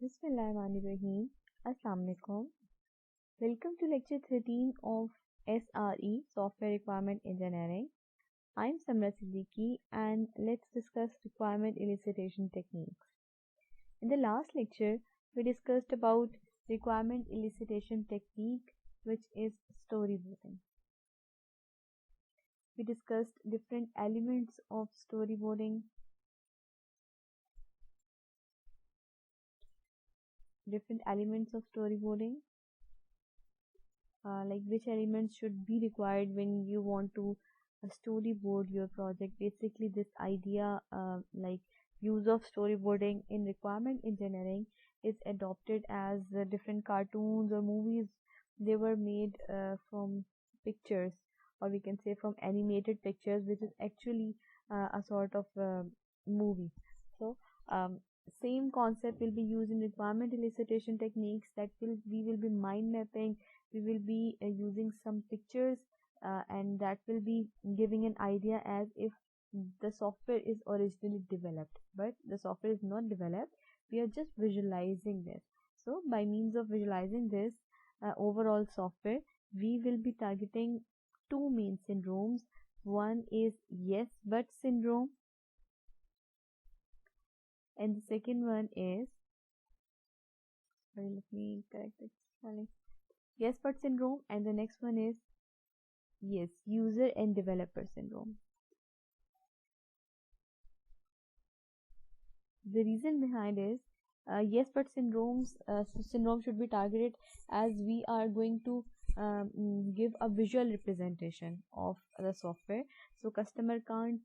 Bismillahirrahmanirrahim. Assalamu alaikum. Welcome to lecture 13 of SRE Software Requirement Engineering. I'm Samra Siddiqui and let's discuss requirement elicitation techniques. In the last lecture, we discussed about requirement elicitation technique, which is storyboarding. We discussed different elements of storyboarding, like which elements should be required when you want to storyboard your project. Basically, this idea, like use of storyboarding in requirement engineering, is adopted as different cartoons or movies. They were made from pictures, or we can say from animated pictures, which is actually a sort of movie. So, um, same concept will be used in requirement elicitation techniques. That we will be mind mapping. We will be using some pictures, and that will be giving an idea as if the software is originally developed, but the software is not developed. We are just visualizing this. So by means of visualizing this overall software, we will be targeting two main syndromes. One is yes but syndrome, and the second one is, sorry, let me correct it, spelling. Yes but syndrome, and the next one is yes user and developer syndrome. The reason behind is yes but syndrome should be targeted as we are going to give a visual representation of the software, so customer can't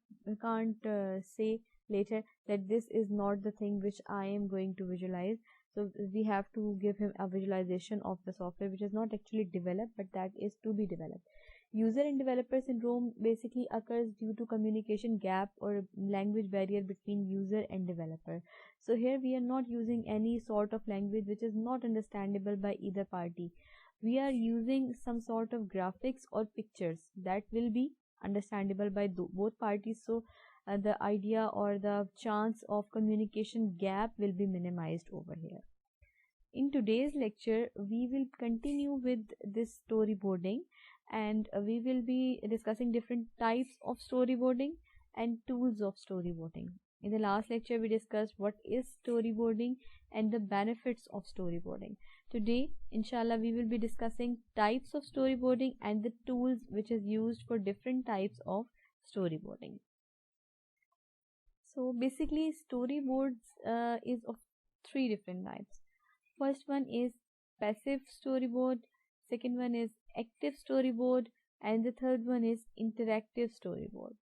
say later that this is not the thing which I am going to visualize. So we have to give him a visualization of the software which is not actually developed, but that is to be developed. User and developer syndrome basically occurs due to communication gap or language barrier between user and developer. So here we are not using any sort of language which is not understandable by either party. We are using some sort of graphics or pictures that will be understandable by both parties. So the idea or the chance of communication gap will be minimized over here. In today's lecture, we will continue with this storyboarding, and we will be discussing different types of storyboarding and tools of storyboarding. In the last lecture, we discussed what is storyboarding and the benefits of storyboarding. Today, inshallah, we will be discussing types of storyboarding and the tools which is used for different types of storyboarding. So basically, storyboards is of three different types. First one is passive storyboard, second one is active storyboard, and the third one is interactive storyboard.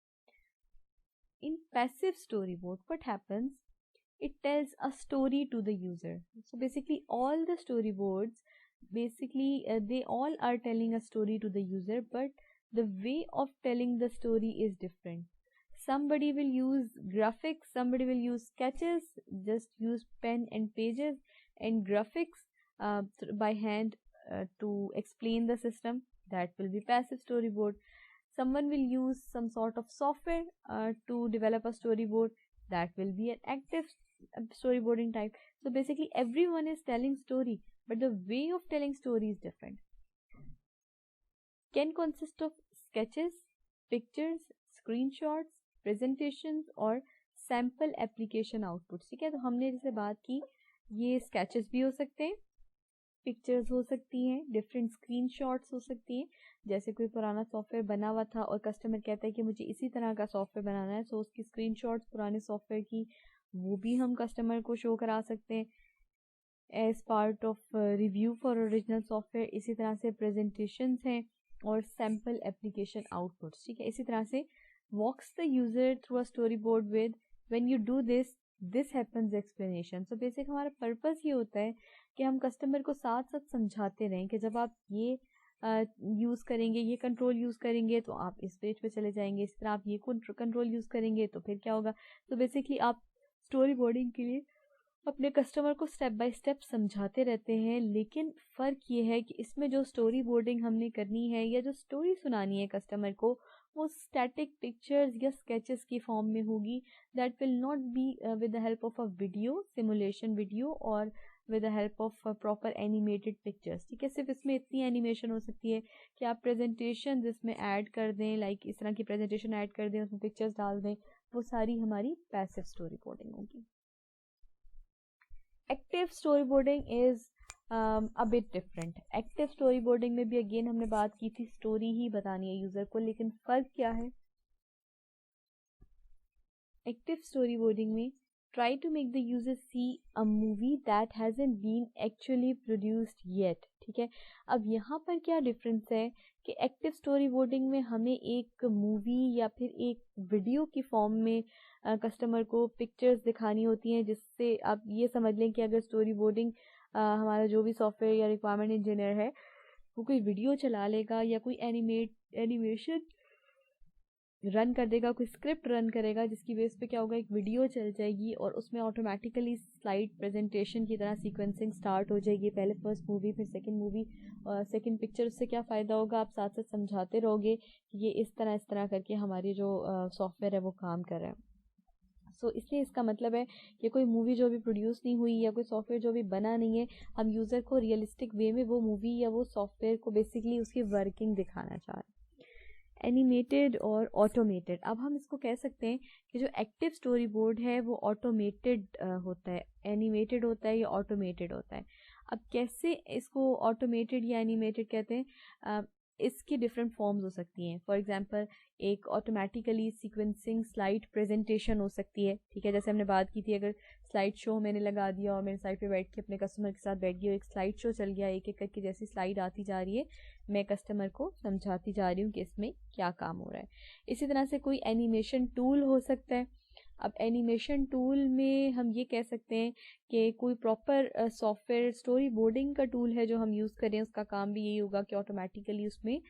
In passive storyboard, what happens? It tells a story to the user. So basically all the storyboards, they all are telling a story to the user, but the way of telling the story is different. Somebody will use graphics, somebody will use sketches, just use pen and pages and graphics by hand to explain the system. That will be passive storyboard. Someone will use some sort of software to develop a storyboard. That will be an active storyboarding type. So basically everyone is telling story, but the way of telling story is different. Can consist of sketches, pictures, screenshots, presentations और sample application outputs. ठीक है, तो हमने जैसे बात की, ये sketches भी हो सकते हैं, पिक्चर्स हो सकती हैं, डिफरेंट स्क्रीनशॉट्स हो सकती हैं. जैसे कोई पुराना सॉफ्टवेयर बना हुआ था और कस्टमर कहता है कि मुझे इसी तरह का सॉफ्टवेयर बनाना है, तो उसकी स्क्रीनशॉट्स पुराने सॉफ्टवेयर की वो भी हम कस्टमर को शो करा सकते हैं as part of review for original software. इसी तरह से प्रेजेंटेशंस हैं और सैम्पल एप्लीकेशन आउटपुट्स. ठीक है, इसी तरह से walks the user through a storyboard with when you do this happens explanation. So basic हमारा पर्पस ये होता है कि हम कस्टमर को साथ साथ समझाते रहें कि जब आप ये यूज़ करेंगे, ये कंट्रोल यूज़ करेंगे तो आप इस पेज पे चले जाएंगे, इस तरह आप ये कंट्रोल यूज़ करेंगे तो फिर क्या होगा. तो बेसिकली आप स्टोरी बोर्डिंग के लिए अपने कस्टमर को स्टेप बाय स्टेप समझाते रहते हैं. लेकिन फ़र्क ये है कि इसमें जो स्टोरी बोर्डिंग हमने करनी है या जो स्टोरी सुनानी है कस्टमर को, वो स्टैटिक पिक्चर्स या स्केचेस की फॉर्म में होगी, that will not be with the help of a video, simulation video, और with the help of proper animated pictures. ठीक है, सिर्फ इसमें इतनी एनिमेशन हो सकती है कि आप प्रेजेंटेशन जिसमें ऐड कर दें, लाइक इस तरह की प्रेजेंटेशन ऐड कर दें, उसमें पिक्चर्स डाल दें, वो सारी हमारी पैसिव स्टोरी बोर्डिंग होगी. Active story boarding is a bit different. Active story boarding में भी अगेन हमने बात की थी, स्टोरी ही बतानी है यूजर को, लेकिन फर्क क्या है? एक्टिव स्टोरी बोर्डिंग में try to make the user see a movie that hasn't been actually produced yet. ठीक है, अब यहाँ पर क्या डिफरेंस है कि एक्टिव स्टोरी बोर्डिंग में हमें एक मूवी या फिर एक वीडियो की फॉर्म में कस्टमर को पिक्चर्स दिखानी होती हैं, जिससे आप ये समझ लें कि अगर स्टोरी बोर्डिंग हमारा जो भी सॉफ्टवेयर या रिक्वायरमेंट इंजीनियर है वो कोई वीडियो चला लेगा या कोई एनिमेशन रन कर देगा, कोई स्क्रिप्ट रन करेगा, जिसकी बेस पे क्या होगा, एक वीडियो चल जाएगी और उसमें ऑटोमेटिकली स्लाइड प्रेजेंटेशन की तरह सीक्वेंसिंग स्टार्ट हो जाएगी. पहले फर्स्ट मूवी, फिर सेकंड मूवी और सेकंड पिक्चर. उससे क्या फ़ायदा होगा, आप साथ साथ समझाते रहोगे कि ये इस तरह करके हमारी जो सॉफ्टवेयर है वो काम कर रहा है. सो इसलिए इसका मतलब है कि कोई मूवी जो अभी प्रोड्यूस नहीं हुई या कोई सॉफ्टवेयर जो अभी बना नहीं है, हम यूज़र को रियलिस्टिक वे में वो मूवी या वो सॉफ्टवेयर को बेसिकली उसकी वर्किंग दिखाना चाह रहे हैं. एनिमेटेड और ऑटोमेटेड. अब हम इसको कह सकते हैं कि जो एक्टिव स्टोरी बोर्ड है वो ऑटोमेटेड होता है, एनिमेटेड होता है या ऑटोमेटेड होता है. अब कैसे इसको ऑटोमेटेड या एनिमेटेड कहते हैं, इसकी डिफरेंट फॉर्म्स हो सकती हैं. फॉर एग्जांपल एक ऑटोमेटिकली सीक्वेंसिंग स्लाइड प्रेजेंटेशन हो सकती है. ठीक है, जैसे हमने बात की थी, अगर स्लाइड शो मैंने लगा दिया और मेरे साइड पे बैठ के अपने कस्टमर के साथ बैठ गई और एक स्लाइड शो चल गया, एक एक करके जैसी स्लाइड आती जा रही है मैं कस्टमर को समझाती जा रही हूँ कि इसमें क्या काम हो रहा है. इसी तरह से कोई एनिमेशन टूल हो सकता है. अब एनिमेशन टूल में हम ये कह सकते हैं कि कोई प्रॉपर सॉफ्टवेयर स्टोरी बोर्डिंग का टूल है जो हम यूज़ करें, उसका काम भी यही होगा कि ऑटोमेटिकली उसमें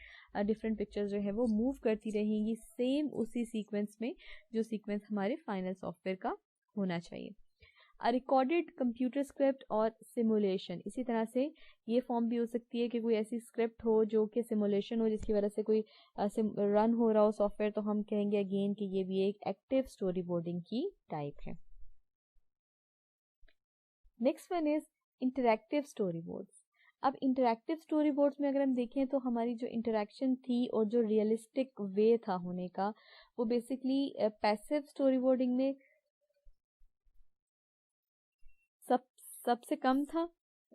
डिफरेंट पिक्चर्स जो है वो मूव करती रहेंगी सेम उसी सीक्वेंस में जो सीक्वेंस हमारे फाइनल सॉफ्टवेयर का होना चाहिए. रिकॉर्डेड कंप्यूटर स्क्रिप्ट और सिमुलेशन. इसी तरह से ये फॉर्म भी हो सकती है कि कोई ऐसी स्क्रिप्ट हो जो कि सिमुलेशन हो, जिसकी वजह से कोई रन हो रहा हो सॉफ्टवेयर, तो हम कहेंगे अगेन कि ये भी एक एक्टिव स्टोरी बोर्डिंग की टाइप है. Next one is interactive story boards. अब इंटरैक्टिव स्टोरी बोर्ड्स में अगर हम देखें तो हमारी जो इंटरेक्शन थी और जो रियलिस्टिक वे था होने का, वो बेसिकली पैसिव स्टोरी बोर्डिंग में सबसे कम था,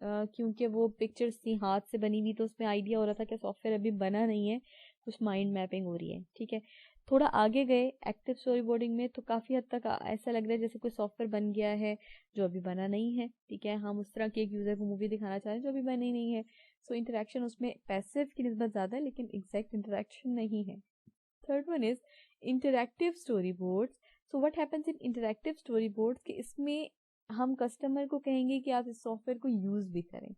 क्योंकि वो पिक्चर्स थी हाथ से बनी हुई, तो उसमें आइडिया हो रहा था कि सॉफ्टवेयर अभी बना नहीं है, कुछ माइंड मैपिंग हो रही है. ठीक है, थोड़ा आगे गए एक्टिव स्टोरी बोर्डिंग में तो काफ़ी हद तक ऐसा लग रहा है जैसे कोई सॉफ्टवेयर बन गया है जो अभी बना नहीं है. ठीक है, हम उस तरह की एक यूज़र को मूवी दिखाना चाह रहे हैं जो अभी बनी नहीं है. सो इंटरेक्शन उसमें पैसिव की निस्बत ज़्यादा है, लेकिन एग्जैक्ट इंटरेक्शन नहीं है. Third one is interactive story boards. So what happens in interactive story boards कि इसमें हम कस्टमर को कहेंगे कि आप इस सॉफ्टवेयर को यूज़ भी करें.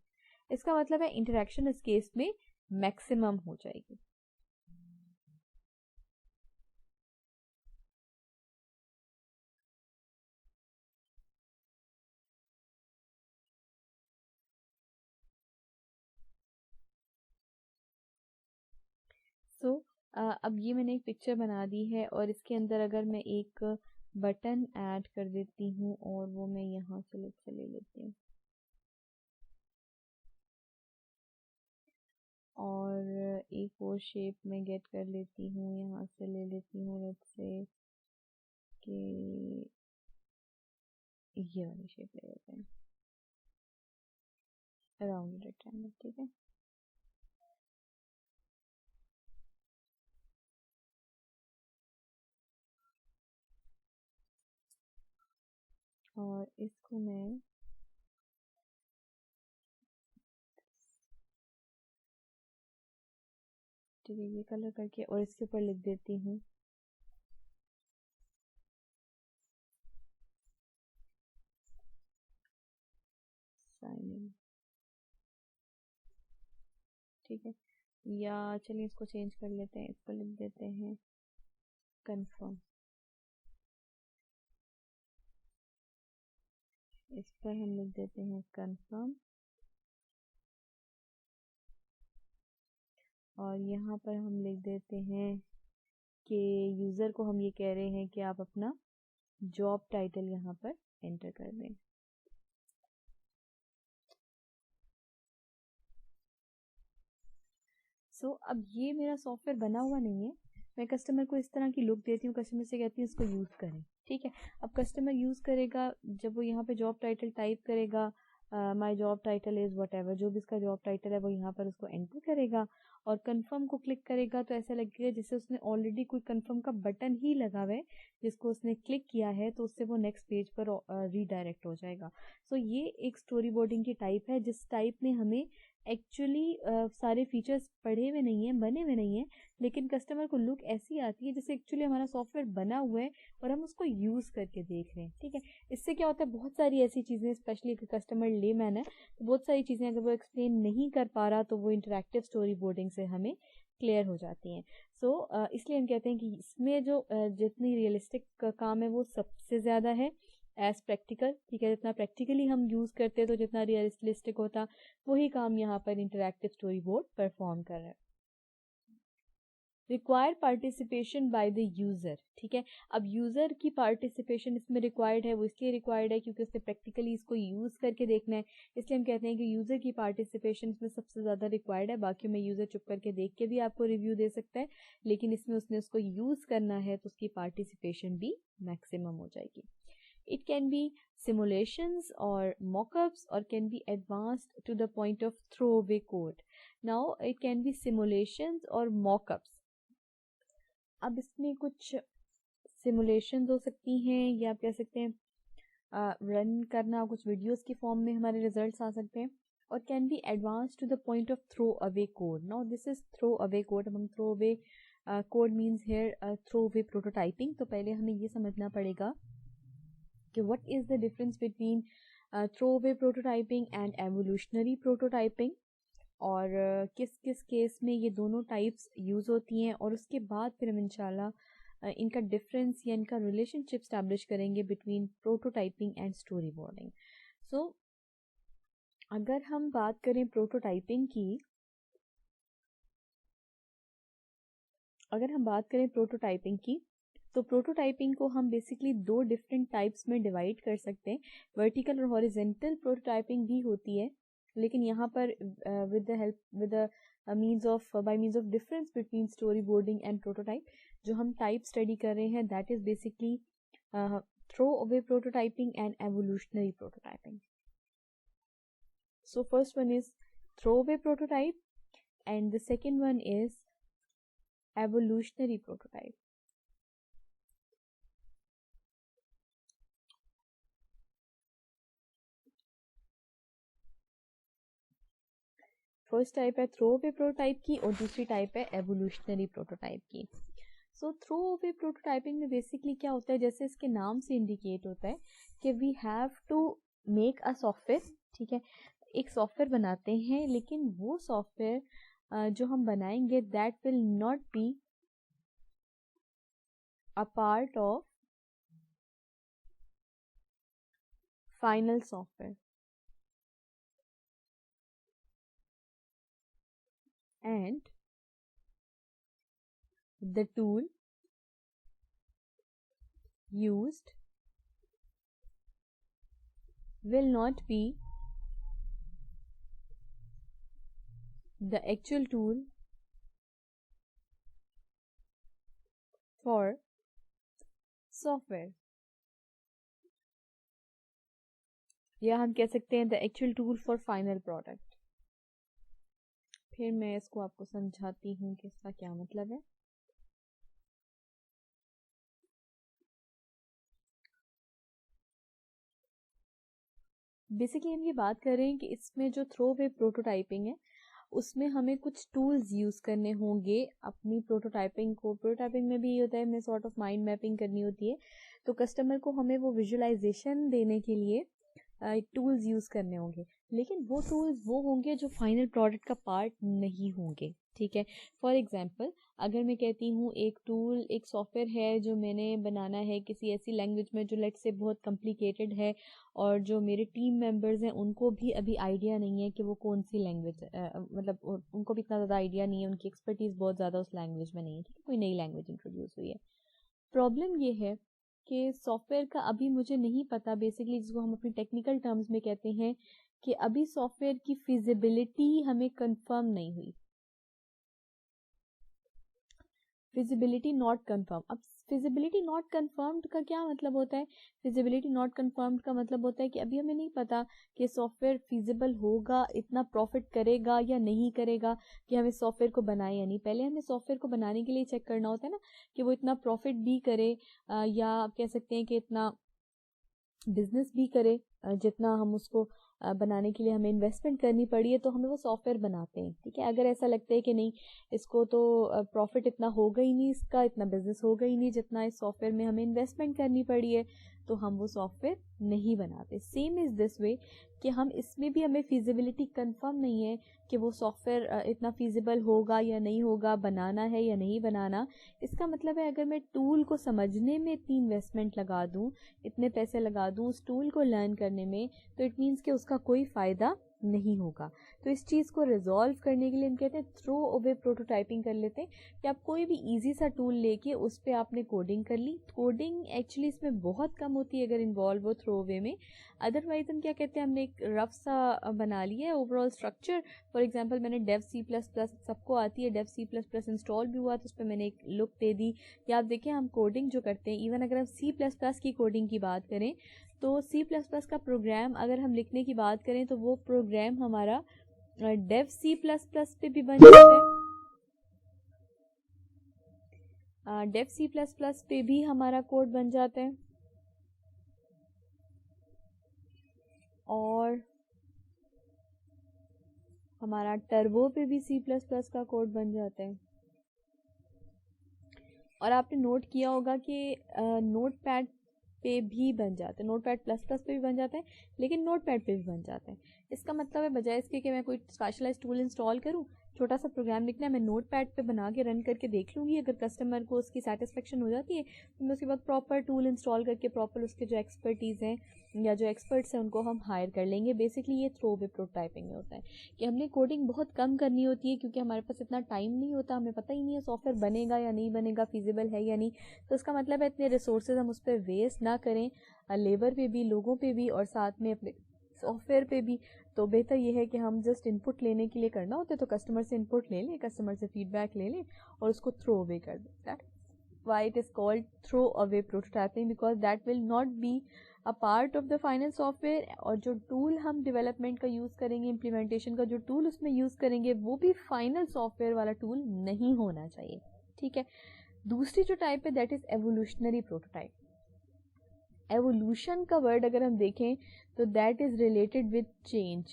इसका मतलब है इंटरेक्शन इस केस में मैक्सिमम हो जाएगी. सो अब ये मैंने एक पिक्चर बना दी है और इसके अंदर अगर मैं एक बटन ऐड कर देती हूँ और वो मैं यहाँ से ले लेती हूँ और एक और शेप में गेट कर लेती हूँ, यहाँ से ले लेती हूँ लेट्स से कि ये वाली शेप ले लेते हैं, राउंड रेक्टेंगल. ठीक है, और इसको मैं ठीक है ये कलर करके और इसके ऊपर लिख देती हूँ साइन इन. ठीक है, या चलिए इसको चेंज कर लेते हैं, इसको लिख देते हैं कंफर्म. इस पर हम लिख देते हैं कंफर्म और यहाँ पर हम लिख देते हैं کہ یوزر کو ہم یہ کہہ رہے ہیں کہ آپ اپنا جاب ٹائٹل یہاں پر انٹر کر دیں. اب یہ میرا سافٹ ویئر بنا ہوا نہیں ہے, میں کسٹمر کو اس طرح کی لک دیتی ہوں, کسٹمر سے کہتی ہوں اس کو یوز کریں, ٹھیک ہے. اب کسٹمر یوز کرے گا, جب وہ یہاں پہ جاب ٹائٹل ٹائپ کرے گا, my job title is whatever, جو بھی اس کا جاب ٹائٹل ہے وہ یہاں پر اس کو انٹر کرے گا اور کنفرم کو کلک کرے گا, تو ایسا لگے گا جسے اس نے آلریڈی کوئی کنفرم کا بٹن ہی لگا ہوا ہے جس کو اس نے کلک کیا ہے, تو اس سے وہ نیکسٹ پیج پر ریڈائریکٹ ہو جائے گا. یہ ایک اسٹوری بورڈنگ کی ٹائپ ہے جس ٹائپ نے ہمیں ایکچولی سارے فیچرز پڑھے ہوئے نہیں ہیں, بنے ہوئے نہیں ہیں, لیکن کسٹمر کو لک ایسی آتی ہے جیسے ایکچولی ہمارا سافٹ ویئر بنا ہوا ہے اور ہم اس کو یوز کر کے دیکھ رہے ہیں, ٹھیک ہے. اس سے کیا ہوتا ہے, بہت ساری ایسی چیزیں, اسپیشلی اگر کسٹمر لے مین ہے تو بہت ساری چیزیں اگر وہ ایکسپلین نہیں کر پا رہا تو وہ انٹریکٹیو اسٹوری بورڈنگ سے ہمیں کلیئر ہو جاتی ہیں. اس لیے ہم کہتے ہیں کہ اس میں جو جتنی ریئلسٹک کام ہے وہ سب سے زیادہ ہے ایز پریکٹیکل, ٹھیک ہے. جتنا پریکٹیکلی ہم یوز کرتے تو جتنا ریئلسٹک ہوتا, وہی کام یہاں پر انٹریکٹیو اسٹوری بورڈ پرفارم کر رہا ہے. Required participation by the user, ٹھیک ہے. اب یوزر کی پارٹیسپیشن اس میں ریکوائرڈ ہے, وہ اس لیے ریکوائرڈ ہے کیونکہ اس نے پریکٹیکلی اس کو یوز کر کے دیکھنا ہے, اس لیے ہم کہتے ہیں کہ یوزر کی پارٹیسپیشن اس میں سب سے زیادہ ریکوائرڈ ہے. باقیوں میں یوزر چپ کر کے دیکھ کے بھی آپ کو ریویو دے سکتا ہے, لیکن اس میں اس نے اس کو یوز کرنا ہے تو اس کی پارٹیسپیشن بھی میکسیمم ہو جائے گی. It can be simulations or mock-ups or can be advanced to the point of throwaway code. Now it can be simulations or mock-ups. اب اس میں کچھ simulations ہو سکتی ہیں یا آپ کہہ سکتے ہیں رن کرنا, کچھ ویڈیوز کی فارم میں ہمارے ریزلٹس آ سکتے ہیں, اور can be advanced to the point of throwaway code. Now this is throwaway code. ہم throwaway code means here throwaway prototyping. تو پہلے ہمیں یہ سمجھنا پڑے گا کہ what is the difference between throwaway prototyping and evolutionary prototyping, اور کس کس کیس میں یہ دونوں ٹائپس یوز ہوتی ہیں, اور اس کے بعد پھر ہم انشاءاللہ ان کا ڈفرینس یا ان کا ریلیشن شپ اسٹیبلش کریں گے between prototyping and story boarding. اگر ہم بات کریں پروٹوٹائپنگ کی, تو پروٹوٹائپنگ کو ہم بیسکلی دو ڈفرینٹ ٹائپس میں ڈیوائڈ کر سکتے ہیں. ورٹیکل اور ہاریزونٹل پروٹوٹائپنگ بھی ہوتی ہے, لیکن یہاں پر by means of difference between storyboarding and prototype جو ہم ٹائپ اسٹڈی کر رہے ہیں, that is basically throw away prototyping and evolutionary prototyping. So first one is throw away prototype and the second one is evolutionary prototype. First type ہے throw away prototype کی اور دوسری type ہے evolutionary prototype کی. Throw away prototyping میں basically کیا ہوتا ہے, جیسے اس کے نام سے انڈیکیٹ ہوتا ہے کہ we have to make a software, ٹھیک ہے. ایک سافٹ ویئر بناتے ہیں, لیکن وہ سافٹ ویئر جو ہم بنائیں گے that will not be a part of final software, and the tool used will not be the actual tool for software, یا ہم کہہ سکتے ہیں the actual tool for final product. پھر میں اس کو آپ کو سمجھاتی ہوں کہ اس کا کیا مطلب ہے. بیسکلی ہم یہ بات کر رہے ہیں کہ اس میں جو تھرو اوے پروٹوٹائپنگ ہے اس میں ہمیں کچھ ٹولز یوز کرنے ہوں گے اپنی پروٹوٹائپنگ میں بھی یہ ہوتا ہے, ہمیں سارٹ آف مائنڈ میپنگ کرنی ہوتی ہے, تو کسٹمر کو ہمیں وہ ویژولائزیشن دینے کے لیے टूल्स यूज़ करने होंगे, लेकिन वो टूल्स वो होंगे जो फाइनल प्रोडक्ट का पार्ट नहीं होंगे, ठीक है। फॉर एग्जांपल अगर मैं कहती हूँ एक टूल, एक सॉफ्टवेयर है जो मैंने बनाना है किसी ऐसी लैंग्वेज में जो लेट से बहुत कॉम्प्लिकेटेड है, और जो मेरे टीम मेंबर्स हैं उनको भी अभी आइडिया नहीं है कि वो कौन सी लैंग्वेज, मतलब उनको भी इतना ज़्यादा आइडिया नहीं है, उनकी एक्सपर्टीज़ बहुत ज़्यादा उस लैंग्वेज में नहीं है, ठीक है, कोई नई लैंग्वेज इंट्रोड्यूस हुई है। प्रॉब्लम ये है कि सॉफ्टवेयर का अभी मुझे नहीं पता, बेसिकली जिसको हम अपनी टेक्निकल टर्म्स में कहते हैं कि अभी सॉफ्टवेयर की फिजिबिलिटी हमें कंफर्म नहीं हुई, फिजिबिलिटी नॉट कंफर्म। अब फिजिबिलिटी नॉट कंफर्म्ड का क्या मतलब होता है? फिजिबिलिटी नॉट कंफर्म्ड का मतलब होता है कि अभी हमें नहीं पता कि सॉफ्टवेयर फिजिबल होगा, इतना प्रॉफिट करेगा या नहीं करेगा, कि हमें सॉफ्टवेयर को बनाए या नहीं। पहले हमें सॉफ्टवेयर को बनाने के लिए चेक करना होता है ना कि वो इतना प्रॉफिट भी करे, या आप कह सकते हैं कि इतना बिजनेस भी करे, जितना हम उसको बनाने के लिए हमें इन्वेस्टमेंट करनी पड़ी है, तो हमें वो सॉफ्टवेयर बनाते हैं, ठीक है। अगर ऐसा लगता है कि नहीं इसको तो प्रॉफिट इतना होगा ही नहीं, इसका इतना बिजनेस होगा ही नहीं जितना इस सॉफ्टवेयर में हमें इन्वेस्टमेंट करनी पड़ी है, तो हम वो सॉफ्टवेयर नहीं बनाते। सेम इज़ दिस वे कि हम इसमें भी हमें फिजिबिलिटी कंफर्म नहीं है कि वो सॉफ्टवेयर इतना फिजिबल होगा या नहीं होगा, बनाना है या नहीं बनाना। इसका मतलब है अगर मैं टूल को समझने में इतनी इन्वेस्टमेंट लगा दूं, इतने पैसे लगा दूं उस टूल को लर्न करने में, तो इट मीन्स कि उसका कोई फ़ायदा नहीं होगा। तो इस चीज़ को रिजॉल्व करने के लिए हम कहते हैं थ्रो अवे प्रोटोटाइपिंग कर लेते हैं, कि आप कोई भी इजी सा टूल लेके उस पर आपने कोडिंग कर ली। कोडिंग एक्चुअली इसमें बहुत कम होती है अगर इन्वॉल्व हो थ्रो अवे में। अदरवाइज हम क्या कहते हैं, हमने एक रफ सा बना लिया है ओवरऑल स्ट्रक्चर। फॉर एग्जांपल मैंने डेव सी प्लस प्लस, सबको आती है, dev C plus plus install भी हुआ तो उस पर मैंने एक लुक दे दी। या आप देखें हम कोडिंग जो करते हैं, इवन अगर हम सी प्लस प्लस की कोडिंग की बात करें तो सी प्लस प्लस का प्रोग्राम अगर हम लिखने की बात करें तो वो प्रोग्राम हमारा डेव सी प्लस प्लस पे भी बन जाता है, डेव सी प्लस प्लस पे भी हमारा कोड बन जाता है, और हमारा टर्बो पे भी सी प्लस प्लस का कोड बन जाता है। और आपने नोट किया होगा कि नोट पैड पे भी बन जाते हैं, नोट पैड प्लस प्लस पे भी बन जाते हैं, लेकिन नोट पैड पे भी बन जाते हैं। इसका मतलब है बजाय इसके कि मैं कोई स्पेशलाइज टूल इंस्टॉल करूं, छोटा सा प्रोग्राम लिखना है, मैं नोट पैड पे बना के रन करके देख लूँगी, अगर कस्टमर को उसकी सेटिस्फेक्शन हो जाती है तो मैं उसके बाद प्रॉपर टूल इंस्टॉल करके प्रॉपर उसके जो एक्सपर्टीज़ हैं या जो एक्सपर्ट्स हैं उनको हम हायर कर लेंगे। बेसिकली ये थ्रो अवे प्रोटोटाइपिंग में होता है कि हमने कोडिंग बहुत कम करनी होती है, क्योंकि हमारे पास इतना टाइम नहीं होता, हमें पता ही नहीं है सॉफ्टवेयर बनेगा या नहीं बनेगा, फिजिबल है या नहीं। तो इसका मतलब है इतने रिसोर्सेज हम उस पर वेस्ट ना करें, लेबर पे भी, लोगों पे भी, और साथ में अपने सॉफ्टवेयर पे भी। तो बेहतर ये है कि हम जस्ट इनपुट लेने के लिए करना होता है तो कस्टमर से इनपुट ले लें, कस्टमर से फीडबैक ले लें और उसको थ्रो अवे कर दें। That why it is called throw away prototyping, because that will not be a part of the final software। और जो टूल हम डेवलपमेंट का यूज़ करेंगे, इम्प्लीमेंटेशन का जो टूल उसमें यूज़ करेंगे, वो भी फाइनल सॉफ्टवेयर वाला टूल नहीं होना चाहिए, ठीक है। दूसरी जो टाइप है that is evolutionary prototype. Evolution का वर्ड अगर हम देखें तो that is related with change,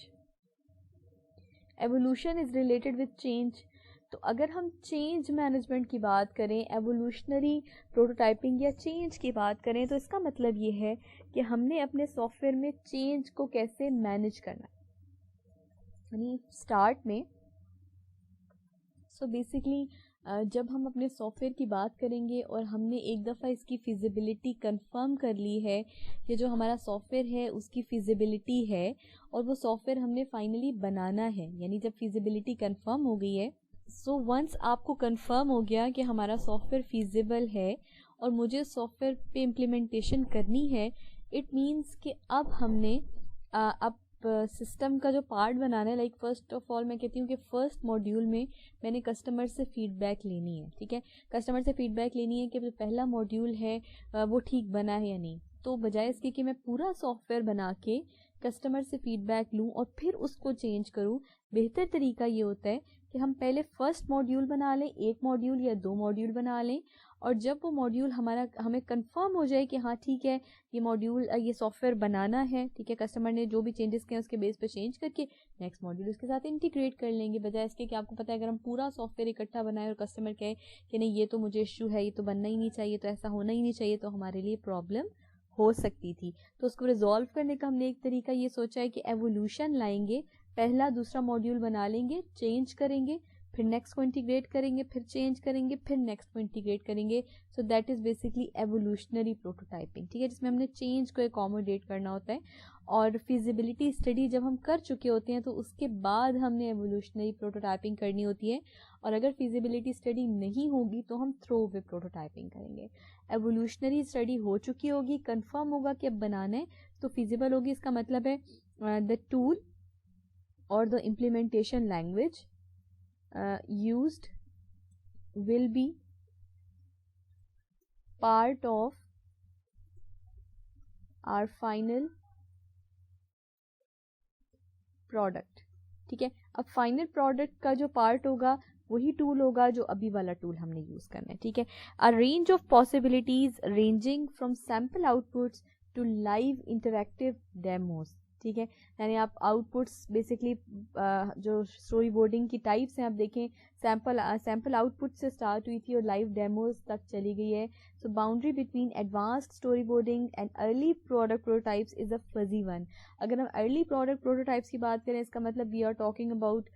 evolution is related with change. तो अगर हम चेंज मैनेजमेंट की बात करें, एवोल्यूशनरी प्रोटोटाइपिंग या चेंज की बात करें, तो इसका मतलब ये है कि हमने अपने सॉफ्टवेयर में चेंज को कैसे मैनेज करना है। यानी स्टार्ट में बेसिकली जब हम अपने सॉफ्टवेयर की बात करेंगे और हमने एक दफ़ा इसकी फिजिबिलिटी कंफर्म कर ली है कि जो हमारा सॉफ्टवेयर है उसकी फिजिबिलिटी है, और वो सॉफ्टवेयर हमने फाइनली बनाना है, यानी जब फिजिबिलिटी कंफर्म हो गई है, वंस आपको कंफर्म हो गया कि हमारा सॉफ्टवेयर फिजिबल है और मुझे सॉफ्टवेयर पे इम्प्लीमेंटेशन करनी है, इट मीन्स कि अब हमने अब सिस्टम का जो पार्ट बनाना है, लाइक फर्स्ट ऑफ ऑल मैं कहती हूँ कि फर्स्ट मॉड्यूल में मैंने कस्टमर से फीडबैक लेनी है, ठीक है। कस्टमर से फीडबैक लेनी है कि जो पहला मॉड्यूल है वो ठीक बना है या नहीं। तो बजाय इसके कि मैं पूरा सॉफ्टवेयर बना के कस्टमर से फीडबैक लूँ और फिर उसको चेंज करूँ, बेहतर तरीका ये होता है कि हम पहले फर्स्ट मॉड्यूल बना लें, एक मॉड्यूल या दो मॉड्यूल बना लें, और जब वो मॉड्यूल हमें कंफर्म हो जाए कि हाँ ठीक है ये मॉड्यूल, ये सॉफ्टवेयर बनाना है, ठीक है, कस्टमर ने जो भी चेंजेस किए उसके बेस पे चेंज करके नेक्स्ट मॉड्यूल उसके साथ इंटीग्रेट कर लेंगे। बजाय इसके कि आपको पता है अगर हम पूरा सॉफ्टवेयर इकट्ठा बनाए और कस्टमर कहे कि नहीं ये तो मुझे इशू है, ये तो बनना ही नहीं चाहिए, तो ऐसा होना ही नहीं चाहिए, तो हमारे लिए प्रॉब्लम ہو سکتی تھی. تو اس کو ریزالو کرنے کا ہم نے ایک طریقہ یہ سوچا ہے کہ ایوولوشن لائیں گے, پہلا دوسرا ماڈیول بنا لیں گے, چینج کریں گے, پھر نیکسٹ کو انٹیگریٹ کریں گے, پھر چینج کریں گے, پھر نیکسٹ کو انٹیگریٹ کریں گے. So that is basically evolutionary prototyping, ٹھیک ہے, جس میں ہم نے چینج کو اکوموڈیٹ کرنا ہوتا ہے. اور فیزیبلٹی اسٹڈی جب ہم کر چکے ہوتے ہیں تو اس کے بعد ہم نے ایوولوشنری پروٹوٹائپنگ کرنی ہوتی ہے. اور اگر فیزیبلٹی اسٹڈی نہیں ہوگی تو ہم تھرو اوے پروٹوٹائپنگ کریں گے. ایوولوشنری اسٹڈی ہو چکی ہوگی, کنفرم ہوگا کہ اب بنانا ہے تو فیزیبل ہوگی. اس کا مطلب ہے دا ٹول اور the implementation language used will be part of our final product. ٹھیک ہے, اب فائنل پروڈکٹ کا جو پارٹ ہوگا وہی ٹول ہوگا جو ابھی والا ٹول ہم نے یوز کرنا ہے. ٹھیک ہے, a range of possibilities ranging from sample outputs to live interactive demos. ٹھیک ہے, یعنی آپ آؤٹ پٹس بیسکلی جو اسٹوری بورڈنگ کی ٹائپس ہیں آپ دیکھیں, سیمپل آؤٹ پٹ سے اسٹارٹ ہوئی تھی اور لائیو ڈیموز تک چلی گئی ہے. So boundary between advanced storyboarding and early product prototypes is a fuzzy one. اگر ہم ارلی پروڈکٹ پروٹوٹائپس کی بات کریں اس کا مطلب we are talking about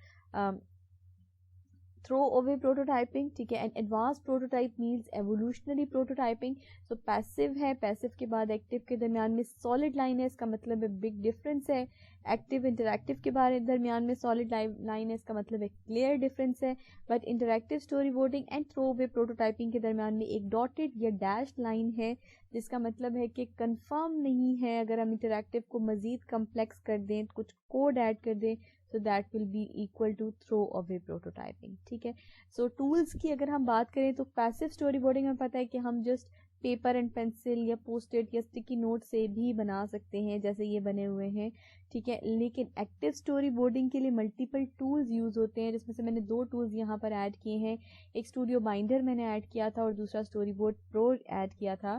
throw away prototyping. ٹھیک ہے, and advance prototype means evolutionary prototyping. So passive ہے, پیسو کے بعد ایکٹیو کے درمیان میں سالڈ لائن ہے, اس کا مطلب ہے بگ ڈفرینس ہے. ایکٹیو انٹریکٹیو کے درمیان میں سالڈ لائن ہے, اس کا مطلب ہے کلیئر ڈفرینس ہے. But interactive story boarding and through away prototyping کے درمیان میں ایک ڈاٹڈ یا ڈیش لائن ہے, جس کا مطلب ہے کہ کنفرم نہیں ہے. اگر ہم انٹریکٹیو کو مزید کمپلیکس کر دیں, کچھ کوڈ ایڈ کر دیں, so that will be equal to throw away prototyping. ٹھیک ہے, سو ٹولس کی اگر ہم بات کریں تو پیسو اسٹوری بورڈنگ میں پتہ ہے کہ ہم جسٹ پیپر اینڈ پینسل یا پوسٹ-اٹ یا اسٹکی نوٹ سے بھی بنا سکتے ہیں جیسے یہ بنے ہوئے ہیں. ٹھیک ہے, لیکن ایکٹیو اسٹوری بورڈنگ کے لیے ملٹیپل ٹولز یوز ہوتے ہیں, جس میں سے میں نے 2 ٹولز یہاں پر ایڈ کیے ہیں. ایک اسٹوڈیو بائنڈر میں نے ایڈ کیا تھا اور دوسرا اسٹوری بورڈ پرو ایڈ کیا تھا.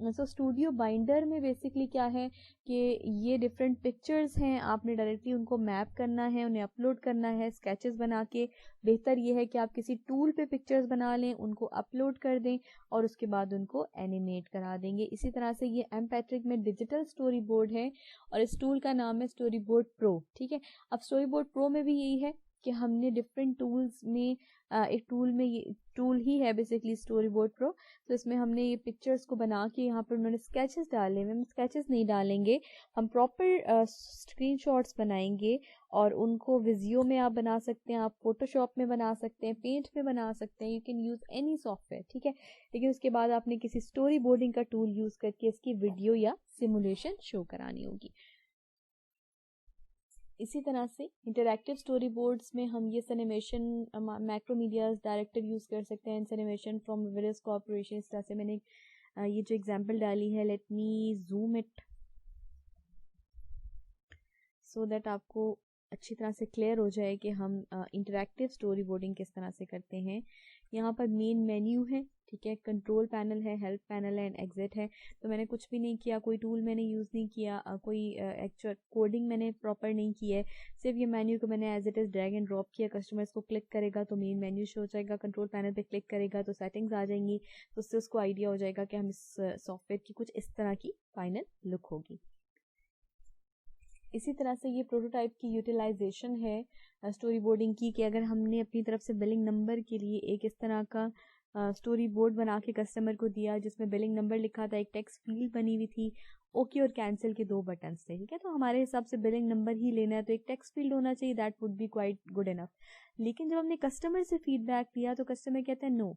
سو اسٹوڈیو بائنڈر میں بیسکلی کیا ہے کہ یہ ڈفرینٹ پکچرز ہیں, آپ نے ڈائریکٹلی ان کو میپ کرنا ہے, انہیں اپلوڈ کرنا ہے اسکیچز بنا کے. بہتر یہ ہے کہ آپ کسی ٹول پہ پکچرز بنا لیں, ان کو اپلوڈ کر دیں اور اس کے بعد ان کو اینیمیٹ کرا دیں گے. اسی طرح سے یہ ایم پیٹرک میں ڈیجیٹل اسٹوری بورڈ ہے اور اس ٹول کا نام ہے اسٹوری بورڈ پرو. ٹھیک ہے, اب اسٹوری بورڈ پرو میں بھی یہی ہے کہ ہم نے ڈفرینٹ ٹولز میں ایک ٹول میں یہ ٹول ہی ہے بیسکلی اسٹوری بورڈ پرو. تو اس میں ہم نے یہ پکچرز کو بنا کے یہاں پر انہوں نے اسکیچز ڈالے ہوئے, ہم اسکیچز نہیں ڈالیں گے, ہم پراپر اسکرین شاٹس بنائیں گے اور ان کو ویزیو میں آپ بنا سکتے ہیں, آپ فوٹو شاپ میں بنا سکتے ہیں, پینٹ میں بنا سکتے ہیں, you can use any soft where. ٹھیک ہے, لیکن اس کے بعد آپ نے کسی اسٹوری بورڈنگ کا ٹول یوز کر کے اس کی ویڈیو یا سیمولیشن شو کرانی ہوگی. اسی طرح سے انٹریکٹیو اسٹوری بورڈز میں ہم یہ animation macro medias director use کر سکتے ہیں. اینیمیشن فرام ویریس کارپوریشن, اس طرح سے میں نے یہ جو ایگزامپل ڈالی ہے, let me zoom it so that آپ کو اچھی طرح سے کلیئر ہو جائے کہ ہم انٹریکٹیو اسٹوری بورڈنگ کس طرح سے کرتے ہیں. یہاں پر مین مینیو ہے, ٹھیک ہے, کنٹرول پینل ہے, ہیلپ پینل ہے, اینڈ ایگزٹ ہے. تو میں نے کچھ بھی نہیں کیا, کوئی ٹول میں نے یوز نہیں کیا, کوئی ایکچوئل کوڈنگ میں نے پراپر نہیں کی ہے, صرف یہ مینیو کو میں نے as it is drag and drop کیا. کسٹمر اس کو کلک کرے گا تو مین مینیو شو ہو جائے گا, کنٹرول پینل پہ کلک کرے گا تو سیٹنگز آ جائیں گی, تو اس سے اس کو آئیڈیا ہو جائے گا کہ ہم اس سافٹ ویئر کی کچھ اس طرح کی فائنل لک ہوگی. اسی طرح سے یہ پروٹوٹائپ کی یوٹیلائزیشن ہے اسٹوری بورڈنگ کی, کہ اگر ہم نے اپنی طرف سے بلنگ نمبر کے لیے ایک اس طرح کا اسٹوری بورڈ بنا کے کسٹمر کو دیا جس میں بلنگ نمبر لکھا تھا, ایک ٹیکسٹ فیلڈ بنی ہوئی تھی, اوکے اور کینسل کے 2 بٹنس تھے. ٹھیک ہے, تو ہمارے حساب سے بلنگ نمبر ہی لینا ہے تو ایک ٹیکسٹ فیلڈ ہونا چاہیے, that would be quite good enough. لیکن جب ہم نے کسٹمر سے فیڈ بیک لیا تو کسٹمر کہتے ہیں no,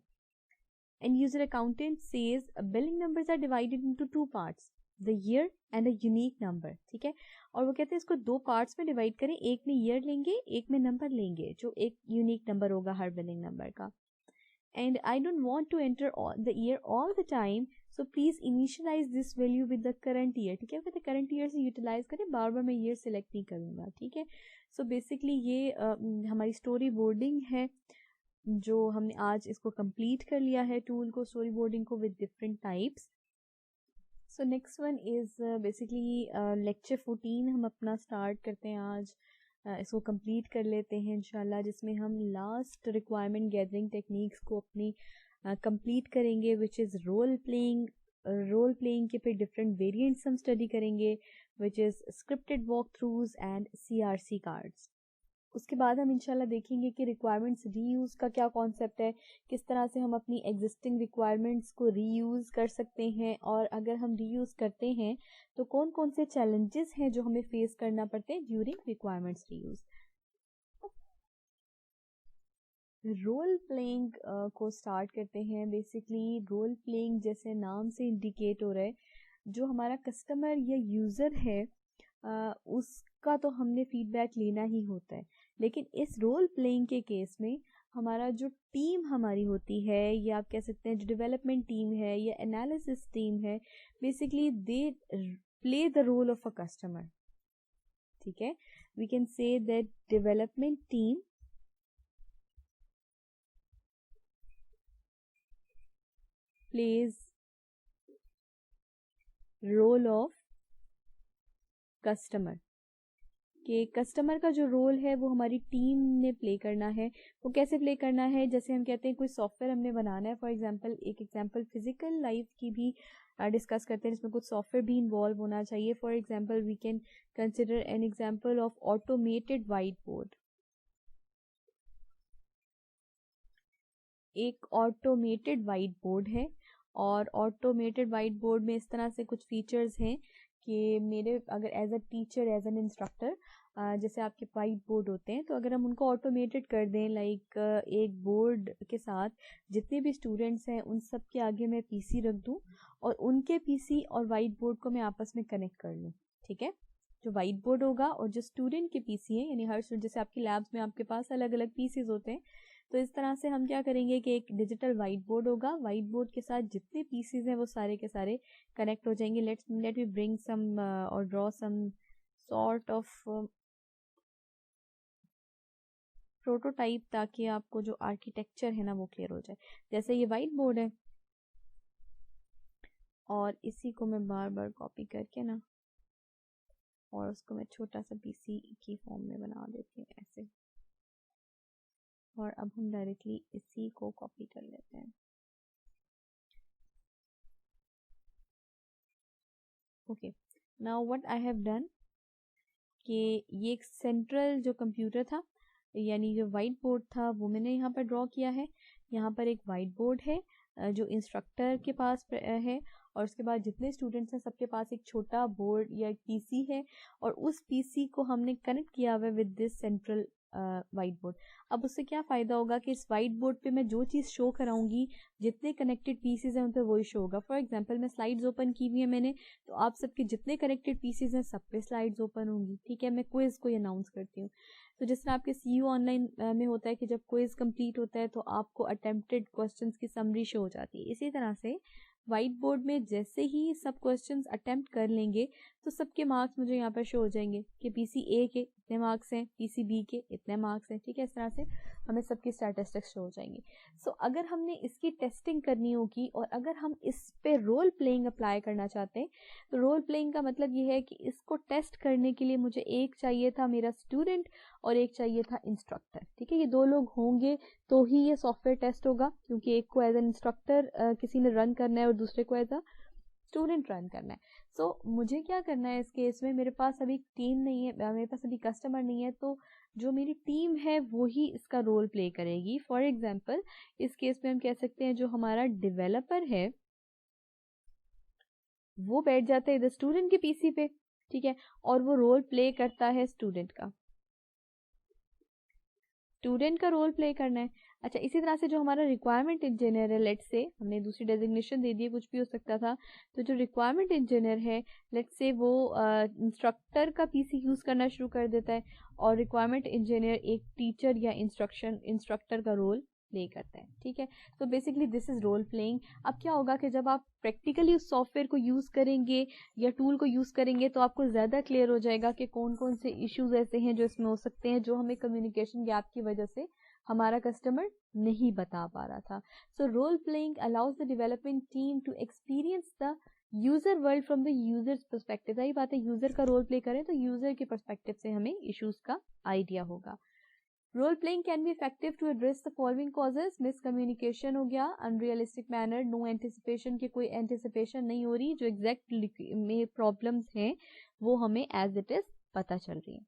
end user accountant says billing numbers are divided into 2 parts, the year and a unique number. ٹھیک ہے, اور وہ کہتے ہیں اس کو 2 پارٹس میں ڈیوائڈ کریں, ایک میں ایئر لیں گے, ایک میں نمبر لیں گے جو ایک یونیک نمبر ہوگا ہر بلنگ نمبر کا. And I don't want to enter the year all the time, so please initialise this value with the current year. ٹھیک ہے, کہتے ہیں کرنٹ ایئر سے یوٹیلائز کریں, بار بار میں ایئر سلیکٹ نہیں کروں گا. ٹھیک ہے, سو بیسکلی یہ ہماری اسٹوری بورڈنگ ہے جو ہم نے آج اس کو کمپلیٹ کر لیا ہے, ٹول کو, اسٹوری بورڈنگ کو with different types. So next one is basically lecture 14 ہم اپنا اسٹارٹ کرتے ہیں آج, اس کو کمپلیٹ کر لیتے ہیں انشاءاللہ, جس میں ہم لاسٹ ریکوائرمنٹ گیدرنگ ٹیکنیکس کو اپنی کمپلیٹ کریں گے, which is role playing, role playing کے پھر ڈفرینٹ ویریئنٹس ہم اسٹڈی کریں گے which is scripted walkthroughs and CRC cards. اس کے بعد ہم انشاءاللہ دیکھیں گے کہ ریکوائرمنٹس ری یوز کا کیا کانسیپٹ ہے, کس طرح سے ہم اپنی ایگزسٹنگ ریکوائرمنٹس کو ری یوز کر سکتے ہیں, اور اگر ہم ری یوز کرتے ہیں تو کون کون سے چیلنجز ہیں جو ہمیں فیس کرنا پڑتے ہیں ڈیورنگ ریکوائرمنٹس ری یوز. رول پلینگ کو اسٹارٹ کرتے ہیں. بیسکلی رول پلینگ جیسے نام سے انڈیکیٹ ہو رہا ہے, جو ہمارا کسٹمر یا یوزر ہے اس کا تو ہم نے فیڈ بیک لینا ہی ہوتا ہے, لیکن اس رول پلینگ کے کیس میں ہمارا جو ٹیم ہماری ہوتی ہے, یا آپ کہہ سکتے ہیں جو ڈیولپمنٹ ٹیم ہے یا انالیسس ٹیم ہے, basically they play the role of a customer. ٹھیک ہے, we can say that development team plays role of customer. کہ کسٹمر کا جو رول ہے وہ ہماری ٹیم نے پلے کرنا ہے. وہ کیسے پلے کرنا ہے؟ جیسے ہم کہتے ہیں کوئی سافٹ ویئر ہم نے بنانا ہے, فار ایگزامپل ایک ایگزامپل فزیکل لائف کی بھی ڈسکس کرتے ہیں, جس میں کچھ سافٹ ویئر بھی انوالو ہونا چاہیے. For example we can consider an example of automated whiteboard. ایک آٹومیٹڈ وائٹ بورڈ ہے, اور آٹومیٹڈ وائٹ بورڈ میں اس طرح سے کچھ فیچرز ہیں کہ میرے اگر as a teacher, as an instructor, جیسے آپ کے وائٹ بورڈ ہوتے ہیں, تو اگر ہم ان کو آٹومیٹڈ کر دیں, لائک ایک بورڈ کے ساتھ جتنے بھی اسٹوڈنٹس ہیں ان سب کے آگے میں PC رکھ دوں, اور ان کے PC اور وائٹ بورڈ کو میں آپس میں کنیکٹ کر لوں. ٹھیک ہے, جو وائٹ بورڈ ہوگا اور جو اسٹوڈنٹ کے PC ہیں, یعنی ہر جیسے آپ کی لیبس میں آپ کے پاس الگ الگ PCs ہوتے ہیں, تو اس طرح سے ہم کیا کریں گے کہ ایک ڈیجیٹل وائٹ بورڈ ہوگا, وائٹ بورڈ کے ساتھ جتنے PCs ہیں وہ سارے کے سارے کنیکٹ ہو جائیں گے. لیٹ می برنگ سم اور ڈرا سم سارٹ آف پروٹوٹائپ, تاکہ آپ کو جو آرکیٹیکچر ہے نا وہ کلیئر ہو جائے. جیسے یہ وائٹ بورڈ ہے, اور اسی کو میں بار بار کاپی کر کے نا, اور اس کو میں چھوٹا سا PC کی فارم میں بنا دیتی ہوں ایسے, اور اب ہم ڈائریکٹلی اسی کو کاپی کر لیتے ہیں. Okay, now what I have done, کہ یہ ایک سینٹرل جو کمپیوٹر تھا, یعنی جو وائٹ بورڈ تھا, وہ میں نے یہاں پر ڈرا کیا ہے. یہاں پر ایک وائٹ بورڈ ہے جو انسٹرکٹر کے پاس ہے, اور اس کے بعد جتنے اسٹوڈنٹس ہیں سب کے پاس ایک چھوٹا بورڈ یا ایک PC ہے, اور اس PC کو ہم نے کنیکٹ کیا ہوا ہے with this central white board. اب اس سے کیا فائدہ ہوگا کہ اس وائٹ بورڈ پہ میں جو چیز شو کراؤں گی, جتنے کنیکٹڈ PCs ہیں ان پہ وہی شو ہوگا. فار ایگزامپل میں سلائڈز اوپن کی ہوئی ہیں میں نے, تو آپ سب کے جتنے کنیکٹڈ PCs ہیں سب پہ سلائڈز اوپن ہوں گی. ٹھیک ہے, میں کوئز کو اناؤنس کرتی ہوں. تو جس طرح آپ کے CU آن لائن میں ہوتا ہے کہ جب کوئز کمپلیٹ ہوتا ہے تو آپ کو اٹیمپٹڈ کوسچنس کی سمری شو ہو جاتی ہے, اسی طرح سے وائٹ بورڈ میں جیسے ہی سب کوسچنس اٹیمپٹ کر لیں گے تو سب کے مارکس مجھے یہاں پر شو ہو جائیں گے کہ PC A کے اتنے مارکس ہیں, PC B کے اتنے مارکس ہیں. ٹھیک ہے, اس طرح سے ہمیں سب کی اسٹیٹسٹکس شو ہو جائیں گے. سو اگر ہم نے اس کی ٹیسٹنگ کرنی ہوگی, اور اگر ہم اس پہ رول پلینگ اپلائی کرنا چاہتے ہیں, تو رول پلینگ کا مطلب یہ ہے کہ اس کو ٹیسٹ کرنے کے لیے مجھے ایک چاہیے تھا میرا اسٹوڈنٹ, اور ایک چاہیے تھا انسٹرکٹر. ٹھیک ہے, یہ دو لوگ ہوں گے تو ہی یہ سافٹ ویئر ٹیسٹ ہوگا, کیونکہ ایک کو ایز این انسٹرکٹر کسی نے رن کرنا ہے اور دوسرے کو ایز اے اسٹوڈنٹ رن کرنا ہے. سو مجھے کیا کرنا ہے اس کیس میں, میرے پاس ابھی ٹیم نہیں ہے, میرے پاس ابھی کسٹمر نہیں ہے, تو جو میری ٹیم ہے وہی اس کا رول پلے کرے گی. فار ایگزامپل اس کیس میں ہم کہہ سکتے ہیں جو ہمارا ڈیولپر ہے وہ بیٹھ جاتا ہے ادھر اسٹوڈنٹ کے PC پہ. ٹھیک ہے, اور وہ رول پلے کرتا ہے اسٹوڈنٹ کا رول پلے کرنا ہے. اچھا, اسی طرح سے جو ہمارا ریکوائرمنٹ انجینئر ہے, لیٹ سے ہم نے دوسری ڈیزگنیشن دے دی, کچھ بھی ہو سکتا تھا, تو جو ریکوائرمنٹ انجینئر ہے لیٹ سے وہ انسٹرکٹر کا PC یوز کرنا شروع کر دیتا ہے, اور ریکوائرمنٹ انجینئر ایک ٹیچر یا انسٹرکٹر کا رول پلے کرتا ہے. ٹھیک ہے, تو basically this is role playing. اب کیا ہوگا کہ جب آپ پریکٹیکلی اس سافٹ ویئر کو یوز کریں گے یا ٹول کو یوز کریں گے, تو آپ کو زیادہ کلیئر ہو جائے گا کہ کون کون سے ایشوز ایسے ہیں جو اس میں ہو سکتے ہیں, جو ہمیں کمیونیکیشن گیپ کی وجہ سے ہمارا کسٹمر نہیں بتا پا رہا تھا. So role playing allows the development team to experience the user world from the user perspective. یہی بات ہے, یوزر کا رول پلے کریں تو یوزر کے پرسپیکٹو سے ہمیں ایشوز کا آئیڈیا ہوگا. Role playing can be effective to address the following causes. Miscommunication हो गया, unrealistic manner, no anticipation कि कोई anticipation नहीं हो रही, जो exact में problems हैं वो हमें as it is पता चल रही है.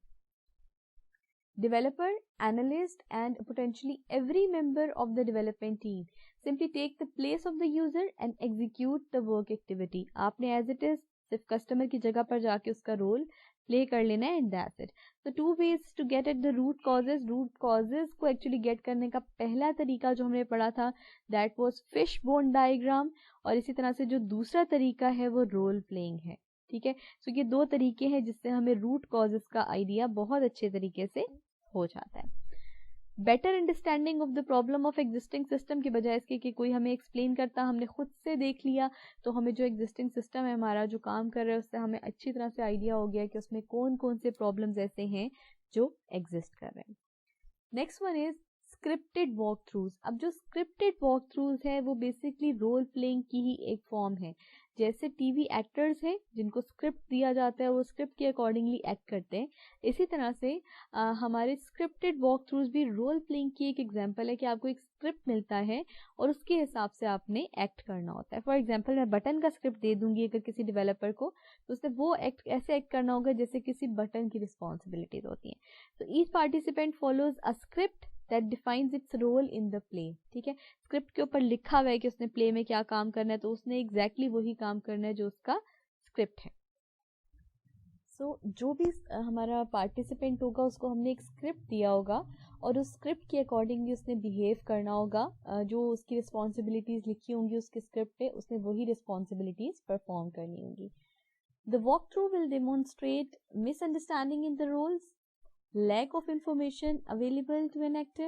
Developer, analyst and potentially every member of the development team simply take the place of the user and execute the work activity. आपने as it is सिर्फ कस्टमर की जगह पर जाके उसका रोल प्ले कर लेना है एंड दैट्स इट. तो two ways to get at the root causes. Root causes को एक्चुअली गेट करने का पहला तरीका जो हमने पढ़ा था that was fishbone diagram, और इसी तरह से जो दूसरा तरीका है वो रोल प्लेइंग है. ठीक है, सो ये दो तरीके हैं जिससे हमें रूट कॉजेज का आइडिया बहुत अच्छे तरीके से हो जाता है. Better understanding of the problem of existing system के बजाय इसके कि कोई हमें एक्सप्लेन करता, हमने खुद से देख लिया तो हमें जो एग्जिस्टिंग सिस्टम है हमारा जो काम कर रहा है उससे हमें अच्छी तरह से आइडिया हो गया कि उसमें कौन कौन से प्रॉब्लम्स ऐसे हैं जो एग्जिस्ट कर रहे हैं. Next one is scripted walk throughs. अब जो स्क्रिप्टेड वॉक थ्रूज है वो बेसिकली रोल प्लेइंग की ही एक फॉर्म है. जैसे टीवी एक्टर्स हैं जिनको स्क्रिप्ट दिया जाता है वो स्क्रिप्ट के अकॉर्डिंगली एक्ट करते हैं, इसी तरह से हमारे स्क्रिप्टेड वॉक थ्रूज भी रोल प्लेइंग की एक एग्जांपल है कि आपको एक स्क्रिप्ट मिलता है और उसके हिसाब से आपने एक्ट करना होता है. फॉर एग्जांपल मैं बटन का स्क्रिप्ट दे दूंगी अगर किसी डेवलपर को, तो उसने वो ऐसे एक्ट करना होगा जैसे किसी बटन की रिस्पॉन्सिबिलिटीज होती हैं. तो each participant follows a script that defines its role in the play. ठीक है, स्क्रिप्ट के ऊपर लिखा हुआ है कि उसने प्ले में क्या काम करना है, तो उसने एग्जैक्टली वही काम करना है जो उसका स्क्रिप्ट है. सो जो भी हमारा पार्टिसिपेंट होगा उसको हमने एक स्क्रिप्ट दिया होगा और उस स्क्रिप्ट के अकॉर्डिंगली उसने बिहेव करना होगा. जो उसकी रिस्पॉन्सिबिलिटीज लिखी होंगी उसके स्क्रिप्ट पे उसने वही रिस्पॉन्सिबिलिटीज परफॉर्म करनी होंगी. The walkthrough will demonstrate misunderstanding in the roles, lack of information available to an actor,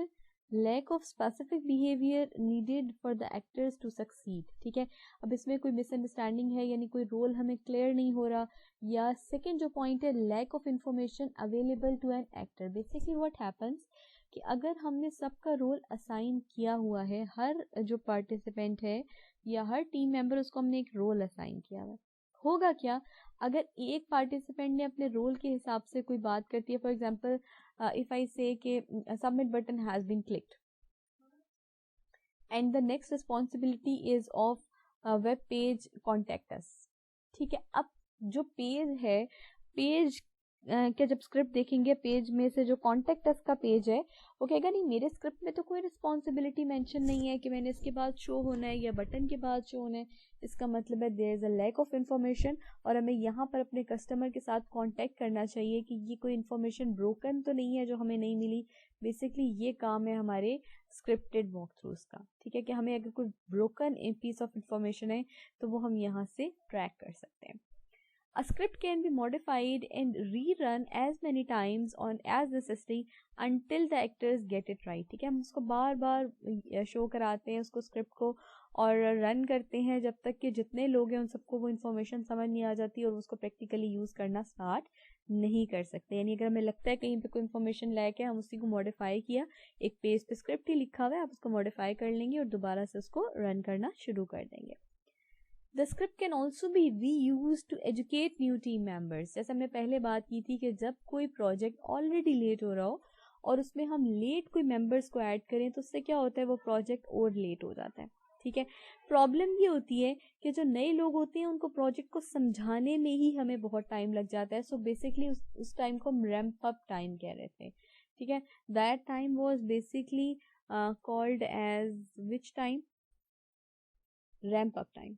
lack of specific behavior needed for the actors to succeed. ठीक है, अब इसमें कोई मिसअंडरस्टैंडिंग है यानी कोई रोल हमें क्लियर नहीं हो रहा, या सेकंड जो पॉइंट है lack of information available to an actor. Basically what happens कि अगर हमने सबका रोल असाइन किया हुआ है, हर जो पार्टिसिपेंट है या हर टीम मेंबर उसको हमने एक रोल असाइन किया हुआ है, होगा क्या अगर एक पार्टिसिपेंट ने अपने रोल के हिसाब से कोई बात करती है. For example if I say कि submit button has been clicked and the next responsibility is of web page contact us. ठीक है, अब जो पेज है, पेज क्या जब स्क्रिप्ट देखेंगे पेज में से जो कॉन्टेक्ट अस का पेज है वो कहेगा नहीं मेरे स्क्रिप्ट में तो कोई रिस्पॉन्सिबिलिटी मेंशन नहीं है कि मैंने इसके बाद शो होना है या बटन के बाद शो होना है. इसका मतलब है there is a lack of information और हमें यहाँ पर अपने कस्टमर के साथ कांटेक्ट करना चाहिए कि ये कोई इन्फॉर्मेशन ब्रोकन तो नहीं है जो हमें नहीं मिली. बेसिकली ये काम है हमारे स्क्रिप्टेड वॉक थ्रूज का. ठीक है, कि हमें अगर कोई ब्रोकन पीस ऑफ इंफॉर्मेशन है तो वो हम यहाँ से ट्रैक कर सकते हैं. A script can be modified and rerun as many times on as necessary until the actors get it right. ठीक है, हम उसको बार बार शो कराते हैं उसको स्क्रिप्ट को और रन करते हैं जब तक कि जितने लोग हैं उन सबको वो इन्फॉर्मेशन समझ नहीं आ जाती और उसको प्रैक्टिकली यूज करना स्टार्ट नहीं कर सकते. यानी अगर हमें लगता है कहीं पे कोई इन्फॉर्मेशन लायक है, हम उसी को मॉडिफाई किया, एक पेज पे स्क्रिप्ट ही लिखा हुआ है, आप उसको मॉडिफाई कर लेंगे और दोबारा से उसको रन करना शुरू कर देंगे. The script can also be reused to educate new team members. जैसे हमने पहले बात की थी कि जब कोई प्रोजेक्ट ऑलरेडी लेट हो रहा हो और उसमें हम लेट कोई मेंबर्स को ऐड करें तो उससे क्या होता है वो प्रोजेक्ट और लेट हो जाता है. ठीक है, प्रॉब्लम ये होती है कि जो नए लोग होते हैं उनको प्रोजेक्ट को समझाने में ही हमें बहुत टाइम लग जाता है. सो बेसिकली उस टाइम को हम रैंप अप टाइम कह रहे थे. ठीक है, that time was basically called as which time, ramp up time.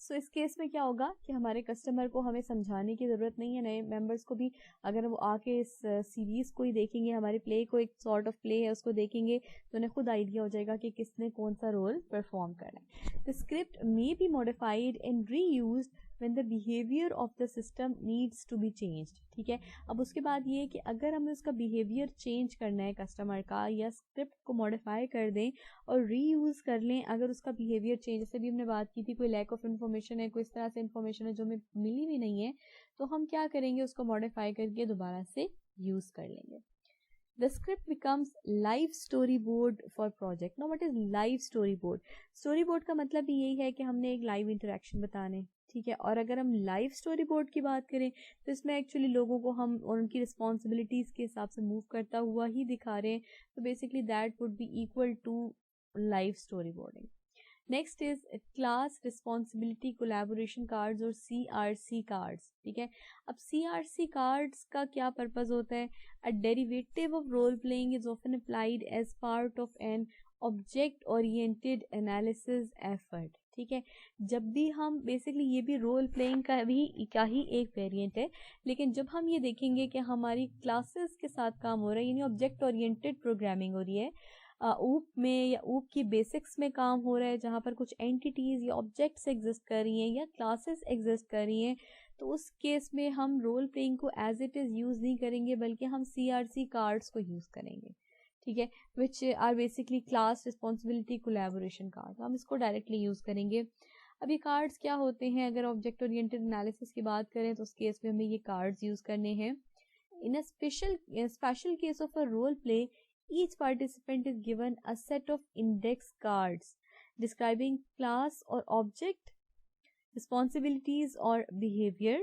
So इस केस में क्या होगा कि हमारे कस्टमर को हमें समझाने की ज़रूरत नहीं है. नए मेंबर्स को भी अगर वो आके इस सीरीज़ को ही देखेंगे, हमारे प्ले को, एक सॉर्ट ऑफ प्ले है उसको देखेंगे तो उन्हें खुद आइडिया हो जाएगा कि किसने कौन सा रोल परफॉर्म करना है. The script may be modified and reused when the behavior of the system needs to be changed. ठीक है, अब उसके बाद ये कि अगर हमें उसका बिहेवियर चेंज करना है कस्टमर का या स्क्रिप्ट को मॉडिफाई कर दें और रीयूज कर लें अगर उसका बिहेवियर चेंज, जैसे भी हमने बात की थी कोई लैक ऑफ इन्फॉर्मेशन है, कोई इस तरह से इन्फॉर्मेशन है जो हमें मिली भी नहीं है, तो हम क्या करेंगे उसको मॉडिफाई करके दोबारा से यूज कर लेंगे. The script becomes live storyboard for project. Now what is live storyboard? Storyboard का मतलब भी यही है कि हमने एक live interaction बताने, ठीक है. और अगर हम लाइव स्टोरी बोर्ड की बात करें तो इसमें एक्चुअली लोगों को हम और उनकी रिस्पॉन्सिबिलिटीज के हिसाब से मूव करता हुआ ही दिखा रहे हैं. तो basically that would be equal to live storyboarding. Next is class responsibility collaboration cards और CRC कार्ड्स, ठीक है. अब CRC कार्ड्स का क्या पर्पज होता है? A derivative of role playing is often applied as part of an object oriented analysis effort, ठीक है. जब भी हम बेसिकली ये भी रोल प्लेइंग का ही एक वेरिएंट है, लेकिन जब हम ये देखेंगे कि हमारी क्लासेस के साथ काम हो रहा है, यानी ऑब्जेक्ट ओरिएंटेड प्रोग्रामिंग हो रही है, ऊप में या ऊप की बेसिक्स में काम हो रहा है, जहाँ पर कुछ एंटिटीज या ऑब्जेक्ट्स एग्जिस्ट कर रही हैं या क्लासेस एग्जिस्ट कर रही हैं, तो उस केस में हम रोल प्लेइंग को एज इट इज यूज नहीं करेंगे, बल्कि हम CRC कार्ड्स को यूज करेंगे, ठीक है, which are basically class responsibility collaboration card. हम इसको डायरेक्टली यूज करेंगे. अब ये कार्ड्स क्या होते हैं? अगर ऑब्जेक्ट ओरिएंटेड एनालिसिस की बात करें तो उस केस में हमें ये कार्ड्स यूज करने हैं. In a special case of a role play, each participant is given a set of index cards describing class or object, responsibilities or behavior,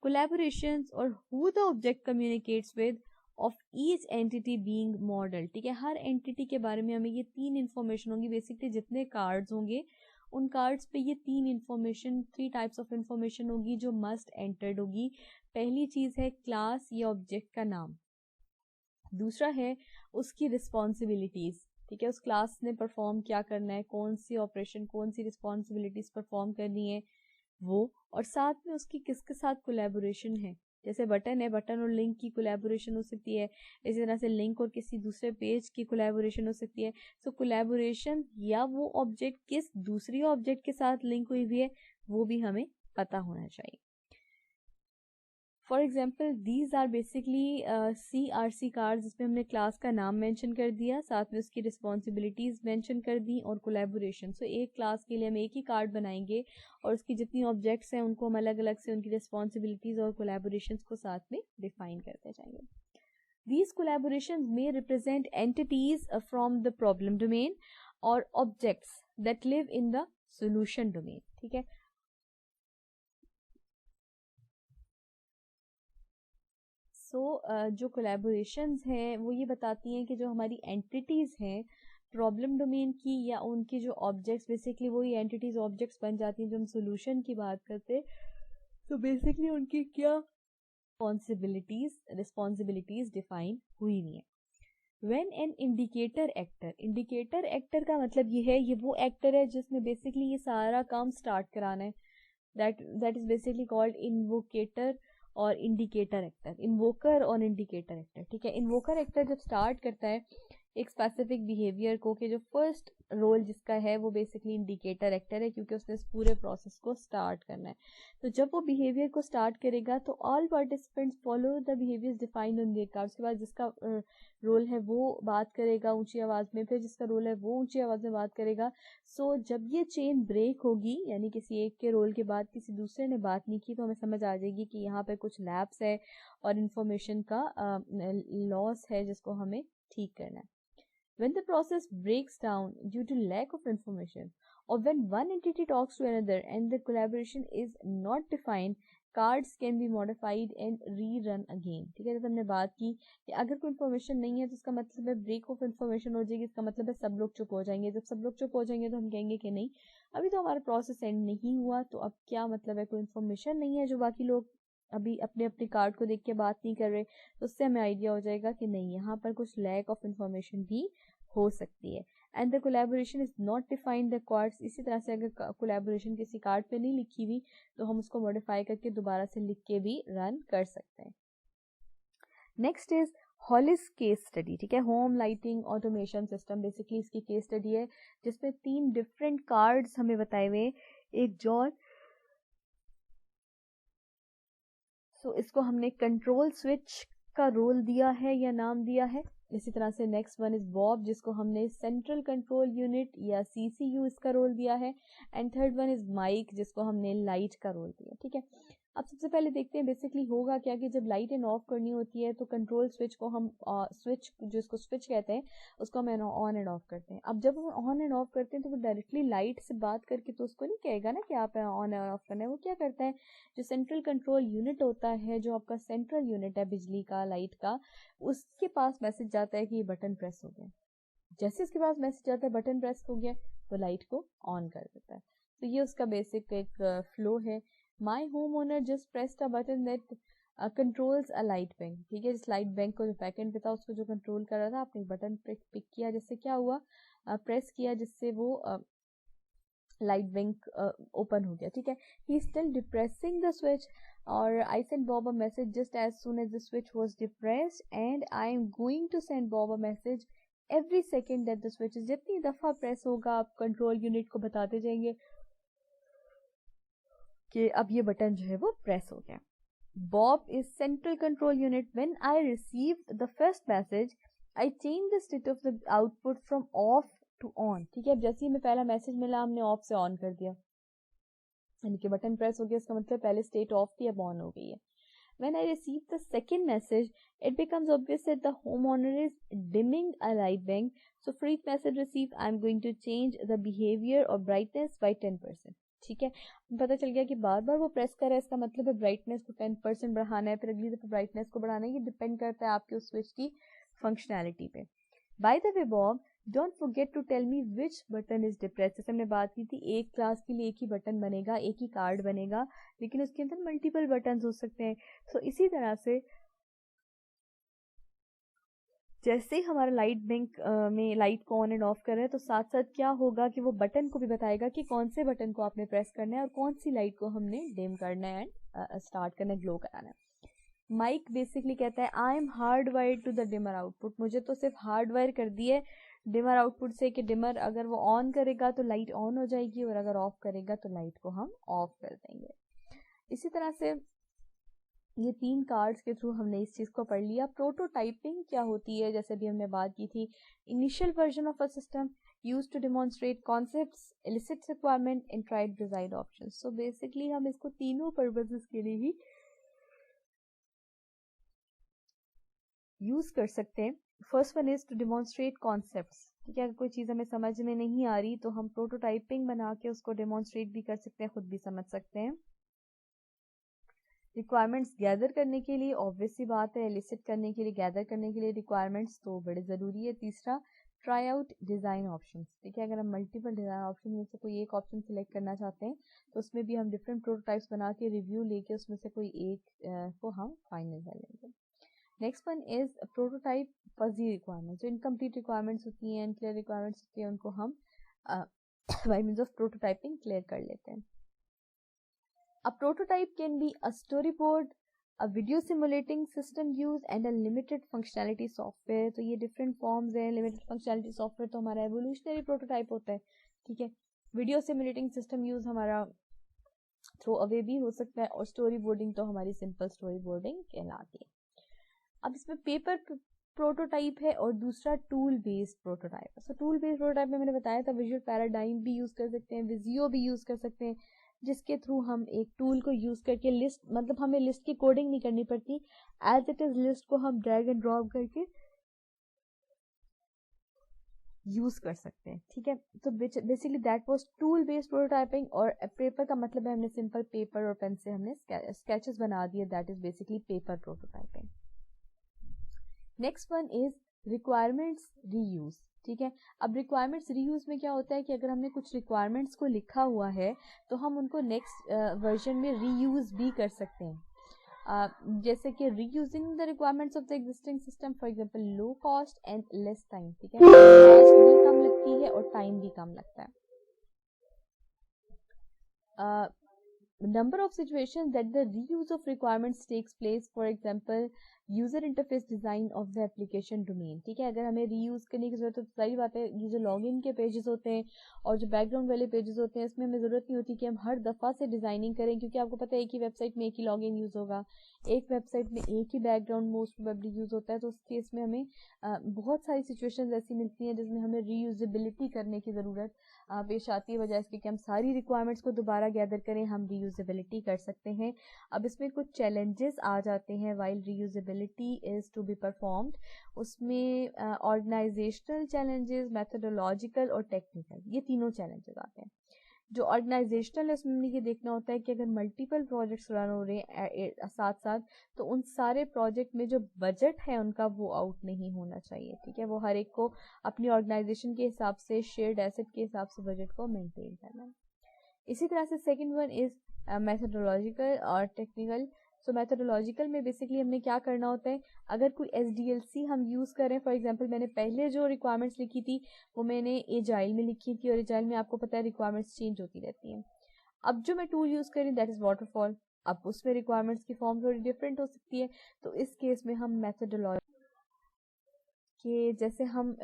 collaborations or who the object communicates with of each entity being modeled, ठीक है. हर entity के बारे में हमें ये 3 information होंगी. Basically जितने cards होंगे उन कार्ड्स पे ये 3 टाइप्स ऑफ इंफॉर्मेशन होगी जो मस्ट एंटर्ड होगी. पहली चीज है क्लास या ऑब्जेक्ट का नाम. दूसरा है उसकी रिस्पॉन्सिबिलिटीज, ठीक है, उस क्लास ने परफॉर्म क्या करना है, कौन सी ऑपरेशन, कौन सी रिस्पॉन्सिबिलिटीज परफॉर्म करनी है वो, और साथ में उसकी किसके साथ कोलैबोरेशन है. जैसे बटन है, बटन और लिंक की कोलैबोरेशन हो सकती है, इसी तरह से लिंक और किसी दूसरे पेज की कोलैबोरेशन हो सकती है. सो कोलैबोरेशन या वो ऑब्जेक्ट किस दूसरी ऑब्जेक्ट के साथ लिंक हुई हुई है वो भी हमें पता होना चाहिए. For example these are basically CRC card, जिसमें हमने क्लास का नाम मेंशन कर दिया, साथ में उसकी रिस्पॉन्सिबिलिटीज मेंशन कर दी और कोलैबोरेशन. सो एक क्लास के लिए हम एक ही कार्ड बनाएंगे और उसकी जितनी ऑब्जेक्ट्स हैं उनको हम अलग अलग से उनकी रिस्पॉन्सिबिलिटीज और कोलैबोरेशंस को साथ में डिफाइन करते जाएंगे. These collaborations may represent entities from the problem domain or objects that live in the solution domain, ठीक है. जो कोलैबोरेशंस हैं वो ये बताती हैं कि जो हमारी एंटिटीज़ हैं प्रॉब्लम डोमेन की या उनकी जो ऑब्जेक्ट्स, बेसिकली वही एंटिटीज ऑब्जेक्ट्स बन जाती हैं जो हम सोल्यूशन की बात करते. तो बेसिकली उनकी क्या रिस्पॉन्सिबिलिटीज डिफाइन हुई नहीं है. व्हेन एन इंडिकेटर एक्टर का मतलब ये है, ये वो एक्टर है जिसने बेसिकली ये सारा काम स्टार्ट कराना है. दैट इज बेसिकली कॉल्ड इन्वोकेटर और इंडिकेटर एक्टर. इन्वोकर और इंडिकेटर एक्टर, ठीक है. इन्वोकर एक्टर जब स्टार्ट करता है एक स्पेसिफिक बिहेवियर को, कि जो फर्स्ट रोल जिसका है वो बेसिकली इंडिकेटर एक्टर है, क्योंकि उसने इस पूरे प्रोसेस को स्टार्ट करना है. तो जब वो बिहेवियर को स्टार्ट करेगा तो all participants follow the behaviours defined on the card. उसके बाद जिसका रोल है वो बात करेगा ऊंची आवाज में, फिर जिसका रोल है वो ऊंची आवाज में बात करेगा. सो जब ये चेन ब्रेक होगी, यानी किसी एक के रोल के बाद किसी दूसरे ने बात नहीं की, तो हमें समझ आ जाएगी कि यहाँ पे कुछ लैप्स है और इंफॉर्मेशन का लॉस है जिसको हमें ठीक करना है. When the process breaks down due to lack of information, or when one entity talks to another and the collaboration is not defined, cards can be modified and rerun again, ठीक है. जैसे हमने बात की कि अगर कोई इन्फॉर्मेशन नहीं है तो इसका मतलब है ब्रेक ऑफ इन्फॉर्मेशन हो जाएगी, इसका मतलब है सब लोग चुप हो जाएंगे. जब सब लोग चुप हो जाएंगे तो हम कहेंगे कि नहीं, अभी तो हमारा प्रोसेस एंड नहीं हुआ, तो अब क्या मतलब है, कोई इन्फॉर्मेशन नहीं है जो बाकी लोग अभी अपने अपने कार्ड को देख के बात नहीं कर रहे, तो उससे हमें आइडिया हो जाएगा कि नहीं, यहाँ पर कुछ लैक ऑफ इन्फॉर्मेशन भी हो सकती है. And the collaboration is not defined the cards. इसी तरह से अगर कोलैबोरेशन किसी कार्ड पे नहीं लिखी हुई तो हम उसको मॉडिफाई करके दोबारा से लिख के भी रन कर सकते हैं. Next is Hollies case study, ठीक है. Home lighting automation system, basically इसकी केस स्टडी है जिसमें 3 डिफरेंट कार्ड्स हमें बताए हुए. एक जॉन, सो इसको हमने कंट्रोल स्विच का रोल दिया है या नाम दिया है. इसी तरह से नेक्स्ट वन इज बॉब, जिसको हमने सेंट्रल कंट्रोल यूनिट या CCU इसका रोल दिया है. And third one is Mike, जिसको हमने लाइट का रोल दिया, ठीक है. अब सबसे पहले देखते हैं बेसिकली होगा क्या कि जब लाइट इन ऑफ करनी होती है तो कंट्रोल स्विच को हम स्विच जिसको स्विच कहते हैं उसको हम ऑन एंड ऑफ करते हैं. अब जब हम ऑन एंड ऑफ करते हैं तो वो डायरेक्टली लाइट से बात करके तो उसको नहीं कहेगा ना कि आप ऑन एंड ऑफ करना है. वो क्या करता है, जो सेंट्रल कंट्रोल यूनिट होता है, जो आपका सेंट्रल यूनिट है बिजली का, लाइट का, उसके पास मैसेज जाता है कि ये बटन प्रेस हो गया. जैसे उसके पास मैसेज आता है बटन प्रेस हो गया तो लाइट को ऑन कर देता है. तो ये उसका बेसिक एक फ्लो है. My home owner just pressed a button that controls a light bank. ठीक है, जिस लाइट बैंक को जो बैकेंड पे था उसको जो कंट्रोल कर रहा था, आपने बटन पिक किया, जिससे क्या हुआ, प्रेस किया, जिससे वो लाइट बैंक ओपन हो गया. ठीक है, he still depressing the switch और I sent Bob a message just as soon as the switch was depressed and I am going to send Bob a message every second that the switch is. जितनी दफा press होगा आप control unit को बताते जाएंगे कि अब ये बटन जो है वो प्रेस हो गया. Bob is central control unit. When I received the first message, I changed the state of the output from off to on. ठीक है, अब जैसे ही हमें पहला मैसेज मिला हमने ऑफ से ऑन कर दिया, यानी कि बटन प्रेस हो गया, इसका मतलब पहले स्टेट ऑफ थी अब ऑन हो गई है. When I received the second message, it becomes obvious that the homeowner is dimming a light bank. So for each message received, I'm going to change the behavior or brightness by 10%. ठीक है, पता चल गया कि बार बार वो press कर रहा है, इसका मतलब है ब्राइटनेस को 10% बढ़ाना है, फिर अगली दफा ब्राइटनेस को बढ़ाना है. ये डिपेंड करता है आपके उस स्विच की फंक्शनैलिटी पे. By the way Bob, don't forget to tell me which button is depress. जैसे हमने बात की थी, एक क्लास के लिए एक ही बटन बनेगा, एक ही कार्ड बनेगा, लेकिन उसके अंदर मल्टीपल बटन हो सकते हैं. तो इसी तरह से जैसे ही हमारा लाइट बैंक में लाइट को ऑन एंड ऑफ कर रहे हैं तो साथ साथ क्या होगा कि वो बटन को भी बताएगा कि कौन से बटन को आपने प्रेस करना है और कौन सी लाइट को हमने डिम करना है एंड स्टार्ट करना है, ग्लो कराना है. माइक बेसिकली कहता है I am hard wired to the dimmer output. मुझे तो सिर्फ हार्ड वायर कर दी है डिमर आउटपुट से कि डिमर अगर वो ऑन करेगा तो लाइट ऑन हो जाएगी और अगर ऑफ करेगा तो लाइट को हम ऑफ कर देंगे. इसी तरह से ये 3 कार्ड्स के थ्रू हमने इस चीज को पढ़ लिया. प्रोटोटाइपिंग क्या होती है, जैसे भी हमने बात की थी, initial version of a system used to demonstrate concepts, elicit requirement and tried design options. So basically हम इसको तीनों पर्पसेस के लिए ही यूज कर सकते हैं. First one is to demonstrate concepts. ठीक है, अगर कोई चीज हमें समझ में नहीं आ रही तो हम प्रोटोटाइपिंग बना के उसको डेमोन्स्ट्रेट भी कर सकते हैं, खुद भी समझ सकते हैं. रिक्वायरमेंट्स गैदर करने के लिए ऑब्वियस सी बात है, एलिसिट करने के लिए, गैदर करने के लिए रिक्वायरमेंट्स तो बड़े ज़रूरी है. तीसरा, ट्राई आउट डिज़ाइन ऑप्शंस. ठीक है, अगर हम मल्टीपल डिज़ाइन ऑप्शन में से कोई एक ऑप्शन सिलेक्ट करना चाहते हैं तो उसमें भी हम डिफरेंट प्रोटोटाइप्स बना के रिव्यू लेके उसमें से कोई एक को हम फाइनल कर लेंगे. Next one is prototype fuzzy requirements. जो इनकम्प्लीट रिक्वायरमेंट्स होती हैं, अनक्लियर रिक्वायरमेंट्स होती हैं, उनको हम by means of prototyping clear कर लेते हैं. A prototype can be a storyboard, a video simulating system use and a limited functionality software. तो ये different forms हैं. Limited functionality software तो हमारा evolutionary prototype होता है. ठीक है, video simulating system use हमारा थ्रो अवे भी हो सकता है और स्टोरी बोर्डिंग तो हमारी सिंपल स्टोरी बोर्डिंग कहलाती है. अब इसमें पेपर प्रोटोटाइप है और दूसरा टूल बेस्ड प्रोटोटाइप है. सो टूल बेस्ड प्रोटोटाइप में मैंने बताया था विजुअल पैराडाइम भी यूज कर सकते हैं, विजियो भी यूज कर सकते हैं, जिसके थ्रू हम एक टूल को यूज करके लिस्ट, मतलब हमें लिस्ट की कोडिंग नहीं करनी पड़ती, एज इट इज लिस्ट को हम ड्रैग एंड ड्रॉप करके यूज कर सकते हैं. ठीक है, तो basically that was tool based prototyping. और पेपर का मतलब है हमने सिंपल पेपर और पेन से हमने स्केचेस बना दिए, that is basically paper prototyping. Next one is requirements reuse. ठीक है, अब रिक्वायरमेंट्स रीयूज में क्या होता है कि अगर हमने कुछ रिक्वायरमेंट्स को लिखा हुआ है तो हम उनको नेक्स्ट वर्जन में रीयूज भी कर सकते हैं. जैसे कि reusing the requirements of the existing system, for example low cost and less time. ठीक है, कॉस्ट भी कम लगती है और टाइम भी कम लगता है. number of situations that the reuse of requirements takes place. For example, user interface design of the application domain, ठीक है। अगर हमें री यूज़ करने की ज़रूरत है तो सही बात है, ये जो लॉग इन के पेजेस होते हैं और जो बैकग्राउंड वाले पेजेस होते हैं इसमें हमें ज़रूरत नहीं होती कि हम हर दफ़ा से डिज़ाइनिंग करें, क्योंकि आपको पता है एक ही वेबसाइट में एक ही लॉग इन यूज़ होगा, एक वेबसाइट में एक ही बैकग्राउंड मोस्ट प्रोबेबली यूज़ होता है। तो उस केस में हमें बहुत सारी सिचुएशंस ऐसी मिलती हैं जिसमें हमें रीयूजेबिलिटी करने की ज़रूरत पेश आती है, बजाय इसके कि हम सारी रिक्वायरमेंट्स को दोबारा गैदर करें, हम रीयूजेबिलिटी कर सकते हैं। अब इसमें कुछ चैलेंजेस आ जाते हैं while reusability is to be performed. उसमें ऑर्गेनाइजेशनल चैलेंजेस, मेथोडोलॉजिकल और टेक्निकल, ये तीनों चैलेंजेस आते हैं। जो ऑर्गेनाइजेशनल है उसमें ये देखना होता है कि अगर मल्टीपल प्रोजेक्ट्स रन हो रहे हैं साथ साथ, तो उन सारे प्रोजेक्ट में जो बजट है उनका वो आउट नहीं होना चाहिए, ठीक है। वो हर एक को अपनी ऑर्गेनाइजेशन के हिसाब से, शेयर्ड एसेट के हिसाब से बजट को मेंटेन करना है। इसी तरह से सेकंड वन इज मेथोडोलॉजिकल और टेक्निकल। सो मेथोडोलॉजिकल में बेसिकली हमें क्या करना होता है, अगर कोई SDLC हम यूज़ करें, फॉर एग्जांपल मैंने पहले जो रिक्वायरमेंट्स लिखी थी वो मैंने एजाइल में लिखी थी, और एजाइल में आपको पता है रिक्वायरमेंट्स चेंज होती रहती हैं। अब जो मैं टूल यूज़ करी दैट इज़ वाटरफॉल, अब उसमें रिक्वायरमेंट्स की फॉर्म थोड़ी डिफरेंट हो सकती है। तो इस केस में हम मेथोडोलॉजी कि जैसे हम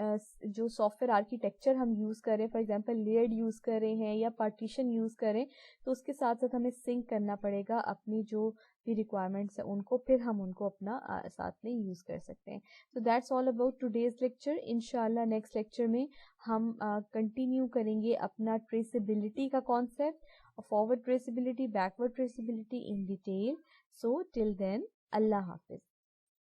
जो सॉफ्टवेयर आर्किटेक्चर हम यूज़ करें, फॉर एग्जांपल लेयर्ड यूज़ कर रहे हैं या पार्टीशन यूज़ करें, तो उसके साथ साथ हमें सिंक करना पड़ेगा अपनी जो भी रिक्वायरमेंट्स है उनको, फिर हम उनको अपना साथ में यूज़ कर सकते हैं। So that's all about today's lecture. इंशाल्लाह नेक्स्ट लेक्चर में हम कंटिन्यू करेंगे अपना ट्रेसेबिलिटी का concept, forward traceability, backward traceability in detail. So till then, अल्लाह हाफिज़।